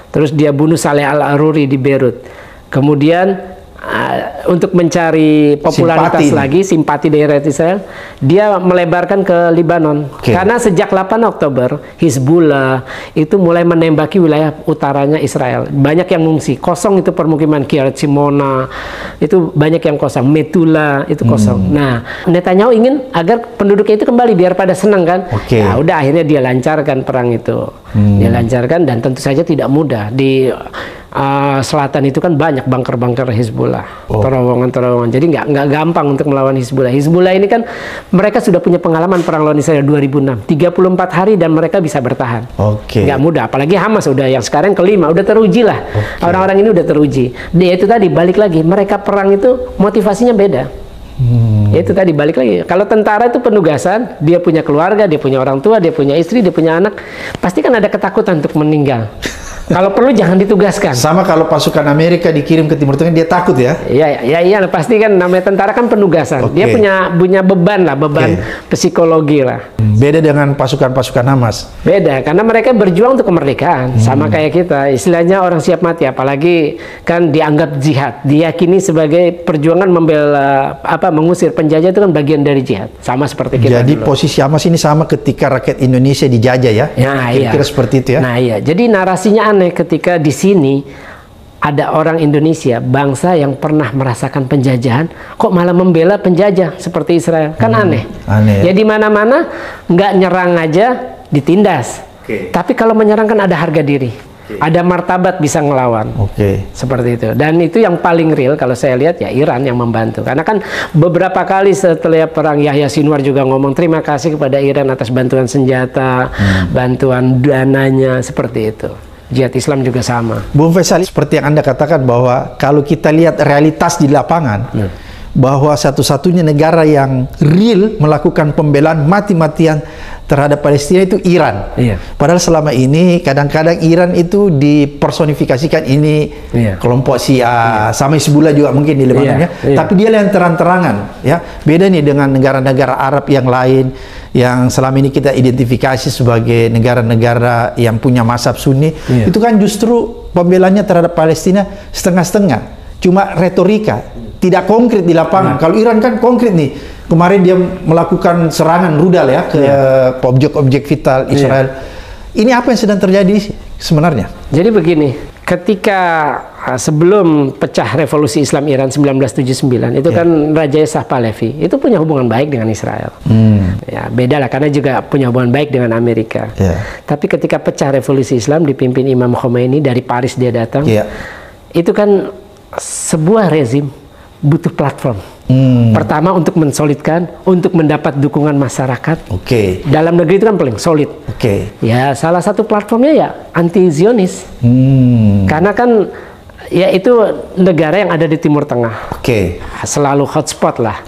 Terus dia bunuh Saleh Al-Aruri di Beirut. Kemudian untuk mencari popularitas simpati dari rakyat Israel, dia melebarkan ke Lebanon. Karena sejak 8 Oktober, Hizbullah itu mulai menembaki wilayah utaranya Israel. Banyak yang mengungsi, kosong itu permukiman Kiryat Shimona, itu banyak yang kosong. Metula itu kosong. Nah, Netanyahu ingin agar penduduknya itu kembali biar pada senang kan. Nah, udah akhirnya dia lancarkan perang itu. Dia lancarkan dan tentu saja tidak mudah. Di selatan itu kan banyak bunker-bunker Hizbullah, terowongan-terowongan. Jadi nggak gampang untuk melawan Hizbullah. Hizbullah ini kan mereka sudah punya pengalaman perang lawan Israel 2006, 34 hari dan mereka bisa bertahan. Nggak mudah. Apalagi Hamas udah yang sekarang kelima, udah teruji lah. Orang-orang ini udah teruji. Dia itu tadi balik lagi, mereka perang itu motivasinya beda. Itu tadi balik lagi. Kalau tentara itu penugasan, dia punya keluarga, dia punya orang tua, dia punya istri, dia punya anak, pasti kan ada ketakutan untuk meninggal. Kalau perlu jangan ditugaskan. Sama kalau pasukan Amerika dikirim ke Timur Tengah, dia takut ya? Iya, pasti kan namanya tentara kan penugasan. Dia punya beban lah, psikologi lah. Beda dengan pasukan-pasukan Hamas. Beda, karena mereka berjuang untuk kemerdekaan, sama kayak kita. Istilahnya orang siap mati, apalagi kan dianggap jihad. Diyakini sebagai perjuangan membela mengusir penjajah itu kan bagian dari jihad. Sama seperti kita. Jadi posisi Hamas ini sama ketika rakyat Indonesia dijajah ya? Kira-kira seperti itu ya? Nah iya, jadi narasinya aneh ketika di sini ada orang Indonesia, bangsa yang pernah merasakan penjajahan, kok malah membela penjajah seperti Israel, kan aneh. Ya di mana-mana nggak nyerang aja ditindas, tapi kalau menyerang kan ada harga diri. Ada martabat bisa ngelawan. Seperti itu. Dan itu yang paling real kalau saya lihat ya Iran yang membantu. Karena kan beberapa kali setelah perang Yahya Sinwar juga ngomong terima kasih kepada Iran atas bantuan senjata, bantuan dananya, seperti itu. Jihad Islam juga sama. Bung Faisal, seperti yang Anda katakan bahwa kalau kita lihat realitas di lapangan, bahwa satu-satunya negara yang real melakukan pembelaan mati-matian terhadap Palestina itu Iran. Padahal selama ini kadang-kadang Iran itu dipersonifikasikan ini kelompok Syiah, sama Hizbullah juga mungkin di Lebanon ya. Tapi dia yang terang-terangan ya. Beda nih dengan negara-negara Arab yang lain yang selama ini kita identifikasi sebagai negara-negara yang punya mazhab Sunni. Itu kan justru pembelanya terhadap Palestina setengah-setengah. Cuma retorika, tidak konkret di lapangan. Kalau Iran kan konkret nih. Kemarin dia melakukan serangan rudal ya ke objek-objek vital Israel. Ini apa yang sedang terjadi sebenarnya? Jadi begini, ketika sebelum pecah revolusi Islam Iran 1979 itu kan Raja Shah Pahlavi itu punya hubungan baik dengan Israel. Ya, beda lah karena juga punya hubungan baik dengan Amerika. Tapi ketika pecah revolusi Islam dipimpin Imam Khomeini dari Paris dia datang. Itu kan sebuah rezim butuh platform. Pertama untuk mensolidkan, untuk mendapat dukungan masyarakat. Dalam negeri itu kan paling solid. Ya salah satu platformnya ya anti Zionis. Karena kan ya itu negara yang ada di Timur Tengah. Selalu hotspot lah.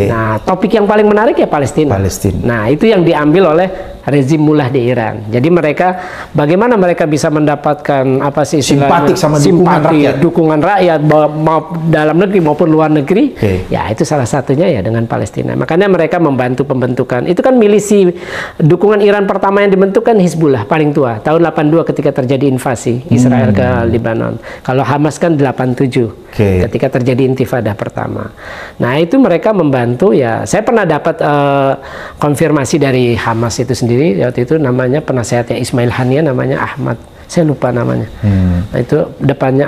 Nah topik yang paling menarik ya Palestina. Nah itu yang diambil oleh rezim mullah di Iran. Jadi mereka bagaimana mereka bisa mendapatkan apa sih simpatik sama dukungan rakyat mau dalam negeri maupun luar negeri. Ya itu salah satunya ya dengan Palestina. Makanya mereka membantu pembentukan. Itu kan milisi dukungan Iran pertama yang dibentuk kan Hizbullah paling tua tahun 82 ketika terjadi invasi Israel ke Lebanon. Kalau Hamas kan 87 ketika terjadi intifada pertama. Nah itu mereka membantu ya. Saya pernah dapat konfirmasi dari Hamas itu sendiri. Waktu itu namanya penasehatnya Ismail Haniah namanya Ahmad, saya lupa namanya. Nah itu depannya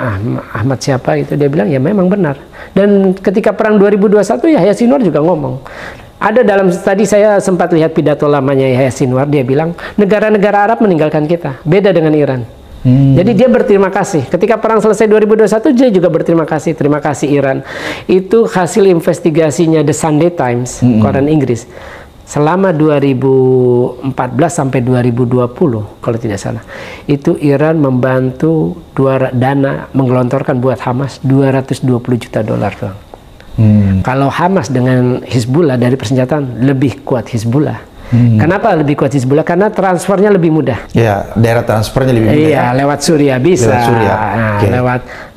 Ahmad siapa itu, dia bilang ya memang benar. Dan ketika perang 2021 Yahya Sinwar juga ngomong. Ada dalam tadi saya sempat lihat pidato lamanya Yahya Sinwar, dia bilang negara-negara Arab meninggalkan kita, beda dengan Iran. Jadi dia berterima kasih. Ketika perang selesai 2021 dia juga berterima kasih. Terima kasih Iran. Itu hasil investigasinya The Sunday Times, koran Inggris. Selama 2014 sampai 2020 kalau tidak salah, itu Iran membantu dana menggelontorkan buat Hamas 220 juta dolar. Kalau Hamas dengan Hizbullah dari persenjataan lebih kuat Hizbullah. Kenapa lebih kuat Hizbullah? Karena transfernya lebih mudah. Ya, daerah transfernya lebih mudah. Iya, lewat Suriah bisa.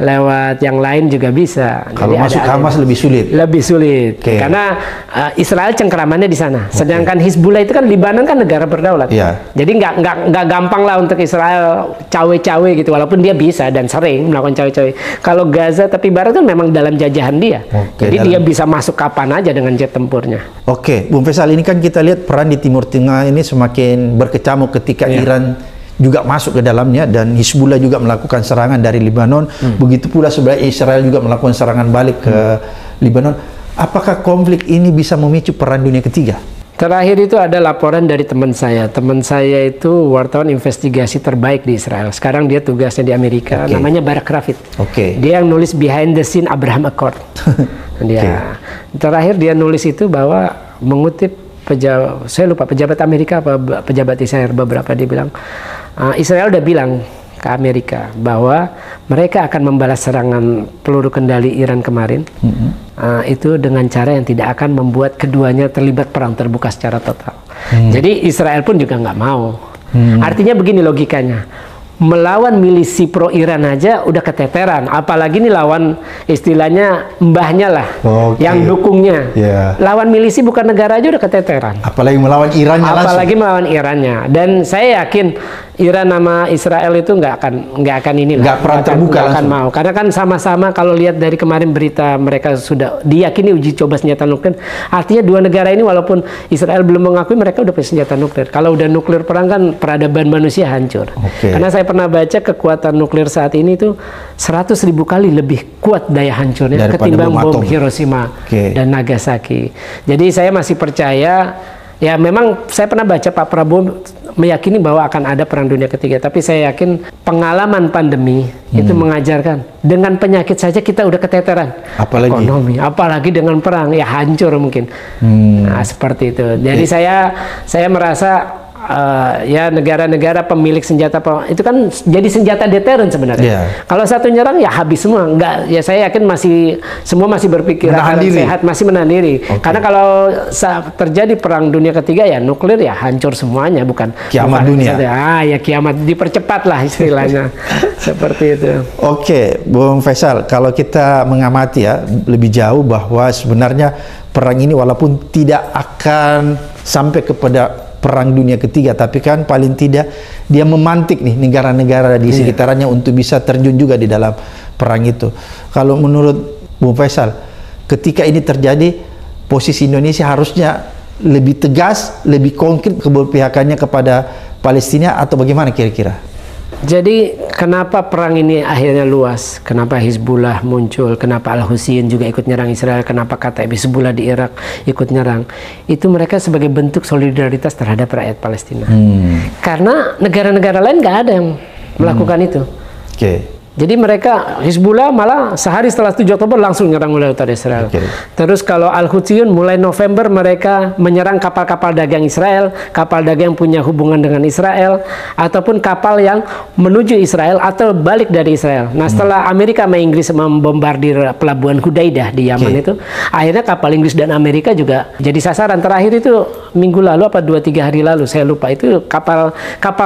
Lewat yang lain juga bisa. Kalau masuk Hamas lebih sulit. Lebih sulit. Karena Israel cengkeramannya di sana. Sedangkan Hizbullah itu kan Libanon kan negara berdaulat. Jadi nggak gampang lah untuk Israel cawe-cawe gitu. Walaupun dia bisa dan sering melakukan cawe-cawe. Kalau Gaza tepi barat kan memang dalam jajahan dia. Jadi dia bisa masuk kapan aja dengan jet tempurnya. Bung Faisal, ini kan kita lihat peran di Timur Tengah ini semakin berkecamuk ketika Iran juga masuk ke dalamnya dan Hizbullah juga melakukan serangan dari Lebanon. Begitu pula sebenarnya Israel juga melakukan serangan balik ke Lebanon. Apakah konflik ini bisa memicu perang dunia ketiga? Terakhir itu ada laporan dari teman saya. Teman saya itu wartawan investigasi terbaik di Israel. Sekarang dia tugasnya di Amerika. Namanya Barak Ravid. Dia yang nulis Behind the Scene Abraham Accord. Terakhir dia nulis itu bahwa mengutip saya lupa pejabat Amerika apa pejabat Israel beberapa, dia bilang Israel udah bilang ke Amerika bahwa mereka akan membalas serangan peluru kendali Iran kemarin itu dengan cara yang tidak akan membuat keduanya terlibat perang terbuka secara total. Jadi Israel pun juga nggak mau. Artinya begini logikanya, melawan milisi pro Iran aja udah keteteran, apalagi nih lawan istilahnya mbahnya lah, yang dukungnya. Lawan milisi bukan negara aja udah keteteran, apalagi melawan Irannya melawan Irannya. Dan saya yakin Iran sama Israel itu nggak akan ini lah, perang terbuka nggak akan mau, karena kan sama-sama kalau lihat dari kemarin berita mereka sudah diyakini uji coba senjata nuklir. Artinya dua negara ini walaupun Israel belum mengakui mereka udah punya senjata nuklir. Kalau udah nuklir perang kan peradaban manusia hancur. Karena saya pernah baca kekuatan nuklir saat ini itu 100.000 kali lebih kuat daya hancurnya ketimbang bom Hiroshima dan Nagasaki. Jadi saya masih percaya. Ya memang saya pernah baca Pak Prabowo meyakini bahwa akan ada perang dunia ketiga, tapi saya yakin pengalaman pandemi itu mengajarkan dengan penyakit saja kita udah keteteran, apalagi ekonomi, apalagi dengan perang ya hancur mungkin. Nah, seperti itu. Jadi saya merasa ya negara-negara pemilik senjata itu kan jadi senjata deteren sebenarnya. Kalau satu nyerang ya habis semua. Enggak, ya saya yakin semua masih berpikir sehat, masih menahan diri. Karena kalau terjadi perang dunia ketiga ya nuklir ya hancur semuanya, bukan kiamat dunia. Ya kiamat dipercepat lah istilahnya. Seperti itu. Oke, Bung Faisal, kalau kita mengamati ya lebih jauh bahwa sebenarnya perang ini walaupun tidak akan sampai kepada perang dunia ketiga, tapi kan paling tidak dia memantik nih negara-negara di sekitarnya untuk bisa terjun juga di dalam perang itu. Kalau menurut Bung Faisal, ketika ini terjadi, posisi Indonesia harusnya lebih tegas, lebih konkret keberpihakannya kepada Palestina atau bagaimana kira-kira? Jadi kenapa perang ini akhirnya luas? Kenapa Hizbullah muncul? Kenapa Al-Husiyin juga ikut nyerang Israel? Kenapa Kataib Hizbullah di Irak ikut nyerang? Itu mereka sebagai bentuk solidaritas terhadap rakyat Palestina. Karena negara-negara lain nggak ada yang melakukan itu. Jadi mereka, Hizbullah malah sehari setelah 7 Oktober langsung nyerang wilayah utara Israel. Terus kalau Al-Huthiyun mulai November mereka menyerang kapal-kapal dagang Israel, kapal dagang yang punya hubungan dengan Israel, ataupun kapal yang menuju Israel atau balik dari Israel. Nah setelah Amerika sama Inggris membombardir pelabuhan Hudaidah di Yaman itu, akhirnya kapal Inggris dan Amerika juga jadi sasaran. Terakhir itu minggu lalu apa 2-3 hari lalu, saya lupa, itu kapal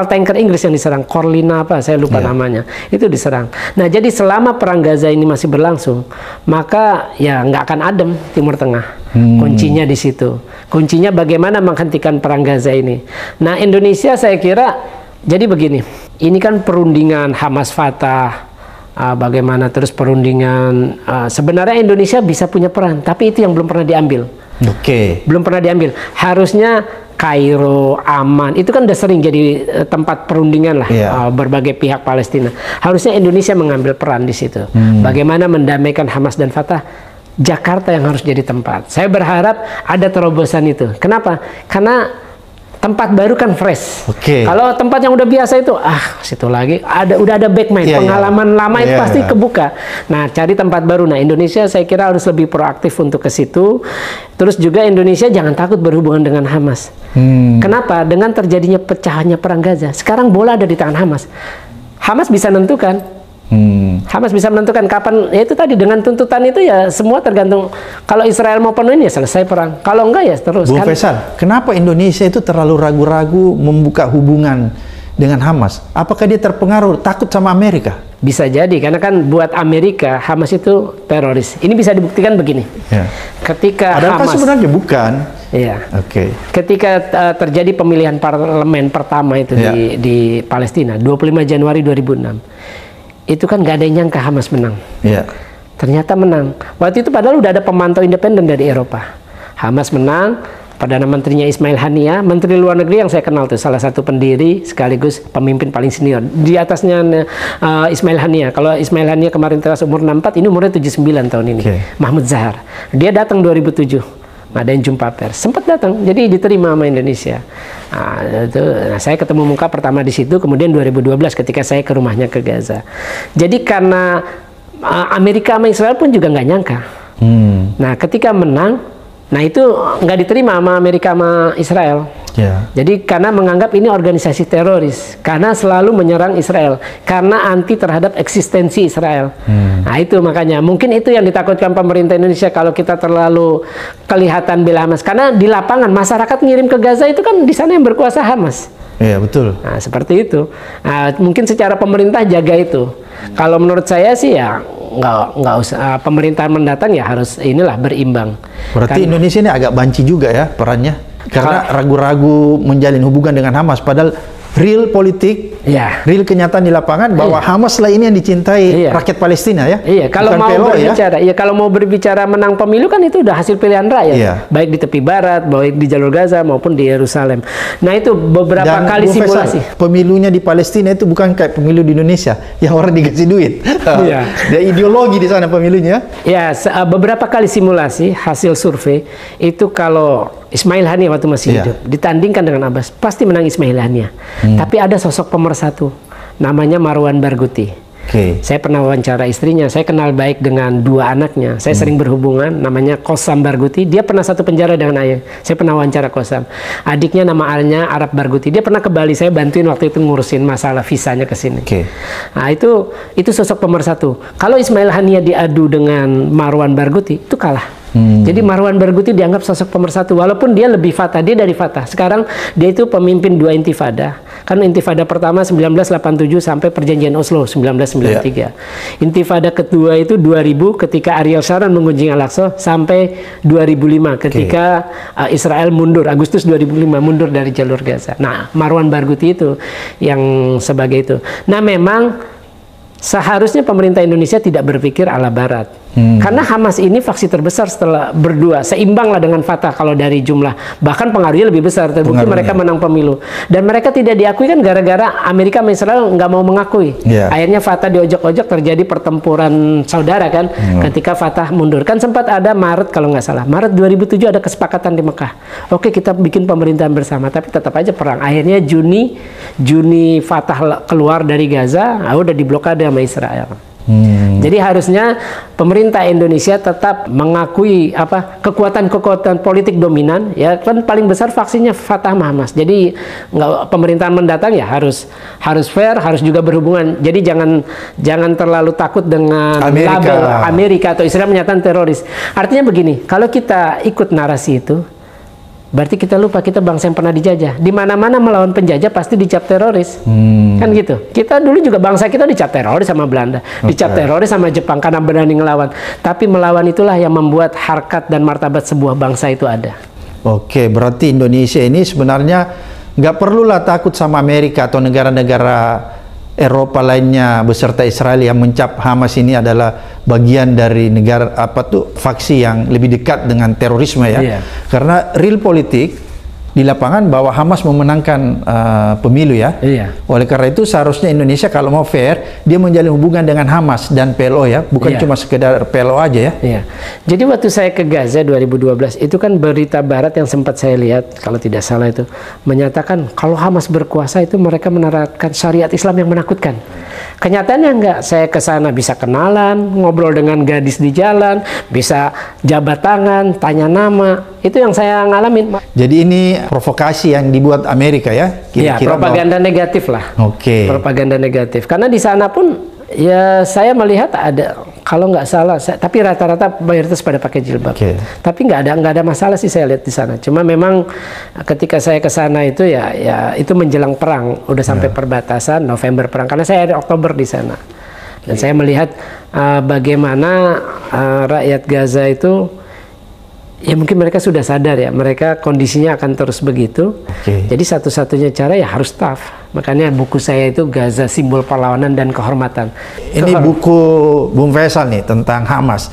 tanker Inggris yang diserang, Corlina apa, saya lupa namanya, itu diserang. Nah, jadi selama perang Gaza ini masih berlangsung, maka ya nggak akan adem Timur Tengah. Kuncinya di situ. Kuncinya bagaimana menghentikan perang Gaza ini. Nah, Indonesia saya kira jadi begini. Ini kan perundingan Hamas Fatah, bagaimana terus perundingan. Sebenarnya Indonesia bisa punya peran, tapi itu yang belum pernah diambil. Belum pernah diambil. Harusnya Kairo, Aman, itu kan udah sering jadi tempat perundingan lah berbagai pihak Palestina. Harusnya Indonesia mengambil peran di situ. Bagaimana mendamaikan Hamas dan Fatah? Jakarta yang harus jadi tempat. Saya berharap ada terobosan itu. Kenapa? Karena tempat baru kan fresh. Kalau tempat yang udah biasa itu, situ lagi udah ada backman, pengalaman lama itu pasti kebuka. Nah, cari tempat baru. Nah, Indonesia saya kira harus lebih proaktif untuk ke situ. Terus juga Indonesia jangan takut berhubungan dengan Hamas. Kenapa? Dengan terjadinya pecahannya perang Gaza, sekarang bola ada di tangan Hamas. Hamas bisa menentukan. Hamas bisa menentukan kapan, ya itu tadi dengan tuntutan itu ya semua tergantung. Kalau Israel mau penuhin ya selesai perang, kalau enggak ya terus. Bung Faisal, kenapa Indonesia itu terlalu ragu-ragu membuka hubungan dengan Hamas? Apakah dia terpengaruh, takut sama Amerika? Bisa jadi, karena kan buat Amerika Hamas itu teroris. Ini bisa dibuktikan begini. Ketika Hamas sebenarnya bukan. Ketika terjadi pemilihan parlemen pertama itu di Palestina 25 Januari 2006. Itu kan nggak ada yang nyangka Hamas menang. Ternyata menang. Waktu itu padahal udah ada pemantau independen dari Eropa. Hamas menang, Perdana Menterinya Ismail Haniyeh, Menteri Luar Negeri yang saya kenal tuh, salah satu pendiri sekaligus pemimpin paling senior. Di atasnya Ismail Haniyeh. Kalau Ismail Haniyeh kemarin teras umur 64, ini umurnya 79 tahun ini. Mahmud Zahar. Dia datang 2007. Ngadain jumpa pers, sempat datang, jadi diterima sama Indonesia. Nah, saya ketemu muka pertama di situ, kemudian 2012 ketika saya ke rumahnya ke Gaza. Jadi karena Amerika sama Israel pun juga nggak nyangka. Nah, ketika menang, nah itu nggak diterima sama Amerika sama Israel. Jadi karena menganggap ini organisasi teroris, karena selalu menyerang Israel, karena anti terhadap eksistensi Israel. Nah itu makanya mungkin itu yang ditakutkan pemerintah Indonesia kalau kita terlalu kelihatan bela Hamas, karena di lapangan masyarakat ngirim ke Gaza itu kan di sana yang berkuasa Hamas. Betul. Nah seperti itu. Nah, mungkin secara pemerintah jaga itu. Kalau menurut saya sih ya nggak usah, pemerintahan mendatang ya harus berimbang. Berarti Indonesia ini agak banci juga ya perannya. Karena ragu-ragu menjalin hubungan dengan Hamas, padahal real politik, real kenyataan di lapangan bahwa Hamas lah ini yang dicintai rakyat Palestina ya. Kalau mau berbicara, kalau mau berbicara menang pemilu kan itu udah hasil pilihan rakyat, baik di tepi barat, baik di jalur Gaza maupun di Yerusalem. Nah itu beberapa kali simulasi. Pemilunya di Palestina itu bukan kayak pemilu di Indonesia yang orang dikasih duit. Ada ideologi di sana pemilunya. Beberapa kali simulasi hasil survei itu kalau Ismail Haniyah waktu masih hidup, ditandingkan dengan Abbas, pasti menang Ismail Haniyah. Tapi ada sosok pemersatu, namanya Marwan Barghouti. Saya pernah wawancara istrinya, saya kenal baik dengan dua anaknya, saya sering berhubungan, namanya Qosam Barghouti, dia pernah satu penjara dengan ayah, saya pernah wawancara Qosam. Adiknya namanya Arab Barghouti, dia pernah ke Bali, saya bantuin waktu itu ngurusin masalah visanya ke sini. Nah itu sosok pemersatu. Kalau Ismail Haniyah diadu dengan Marwan Barghouti, itu kalah. Jadi Marwan Barghouti dianggap sosok pemersatu, walaupun dia lebih Fatah, dia dari Fatah. Sekarang dia itu pemimpin 2 intifada. Kan intifada pertama 1987 sampai perjanjian Oslo 1993. Intifada kedua itu 2000 ketika Ariel Sharon mengunjungi Al-Aqsa sampai 2005 ketika Israel mundur, Agustus 2005 mundur dari jalur Gaza. Nah, Marwan Barghouti itu yang sebagai itu. Nah, memang seharusnya pemerintah Indonesia tidak berpikir ala Barat. Karena Hamas ini faksi terbesar setelah berdua, seimbang lah dengan Fatah kalau dari jumlah, bahkan pengaruhnya lebih besar, terbukti mereka menang pemilu. Dan mereka tidak diakui kan gara-gara Amerika sama Israel nggak mau mengakui. Akhirnya Fatah diojok-ojok, terjadi pertempuran saudara kan, ketika Fatah mundur. Kan sempat ada Maret kalau nggak salah, Maret 2007 ada kesepakatan di Mekah. Oke, kita bikin pemerintahan bersama, tapi tetap aja perang. Akhirnya Juni Fatah keluar dari Gaza, udah diblokade sama Israel. Jadi harusnya pemerintah Indonesia tetap mengakui kekuatan-kekuatan politik dominan, ya kan paling besar faksinya Fatah Hamas. Jadi nggak, pemerintahan mendatang ya harus fair, harus juga berhubungan. Jadi jangan terlalu takut dengan label Amerika atau Israel menyatakan teroris. Artinya begini, kalau kita ikut narasi itu, berarti kita lupa kita bangsa yang pernah dijajah. Di mana-mana melawan penjajah pasti dicap teroris. Kan gitu. Kita dulu juga bangsa kita dicap teroris sama Belanda, dicap teroris sama Jepang karena berani ngelawan. Tapi melawan itulah yang membuat harkat dan martabat sebuah bangsa itu ada. Oke, berarti Indonesia ini sebenarnya nggak perlulah takut sama Amerika atau negara-negara Eropa lainnya beserta Israel yang mencap Hamas ini adalah bagian dari negara faksi yang lebih dekat dengan terorisme ya. Karena real politik di lapangan bahwa Hamas memenangkan pemilu ya. Oleh karena itu seharusnya Indonesia kalau mau fair, dia menjalin hubungan dengan Hamas dan PLO ya, bukan cuma sekedar PLO aja ya. Jadi waktu saya ke Gaza 2012 itu kan berita Barat yang sempat saya lihat kalau tidak salah itu menyatakan kalau Hamas berkuasa itu mereka menerapkan syariat Islam yang menakutkan. Kenyataannya enggak, saya ke sana bisa kenalan, ngobrol dengan gadis di jalan, bisa jabat tangan, tanya nama. Itu yang saya ngalamin. Jadi ini provokasi yang dibuat Amerika ya? Kira-kira propaganda negatif lah. Propaganda negatif. Karena di sana pun ya saya melihat ada, kalau nggak salah, tapi rata-rata mayoritas pada pakai jilbab. Tapi nggak ada masalah sih saya lihat di sana. Cuma memang ketika saya ke sana itu ya itu menjelang perang, udah sampai perbatasan November perang. Karena saya ada Oktober di sana. Dan saya melihat bagaimana rakyat Gaza itu, ya mungkin mereka sudah sadar ya, mereka kondisinya akan terus begitu. Jadi satu-satunya cara ya harus tough. Makanya buku saya itu Gaza, Simbol Perlawanan dan Kehormatan. Ini buku Bung Faisal nih tentang Hamas.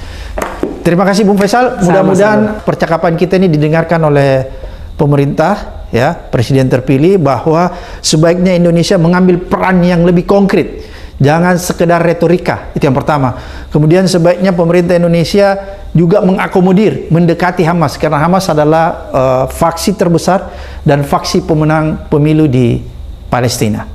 Terima kasih Bung Faisal. Mudah-mudahan percakapan kita ini didengarkan oleh pemerintah ya, presiden terpilih, bahwa sebaiknya Indonesia mengambil peran yang lebih konkret. Jangan sekedar retorika, itu yang pertama. Kemudian sebaiknya pemerintah Indonesia juga mengakomodir, mendekati Hamas, karena Hamas adalah faksi terbesar dan faksi pemenang pemilu di Palestina.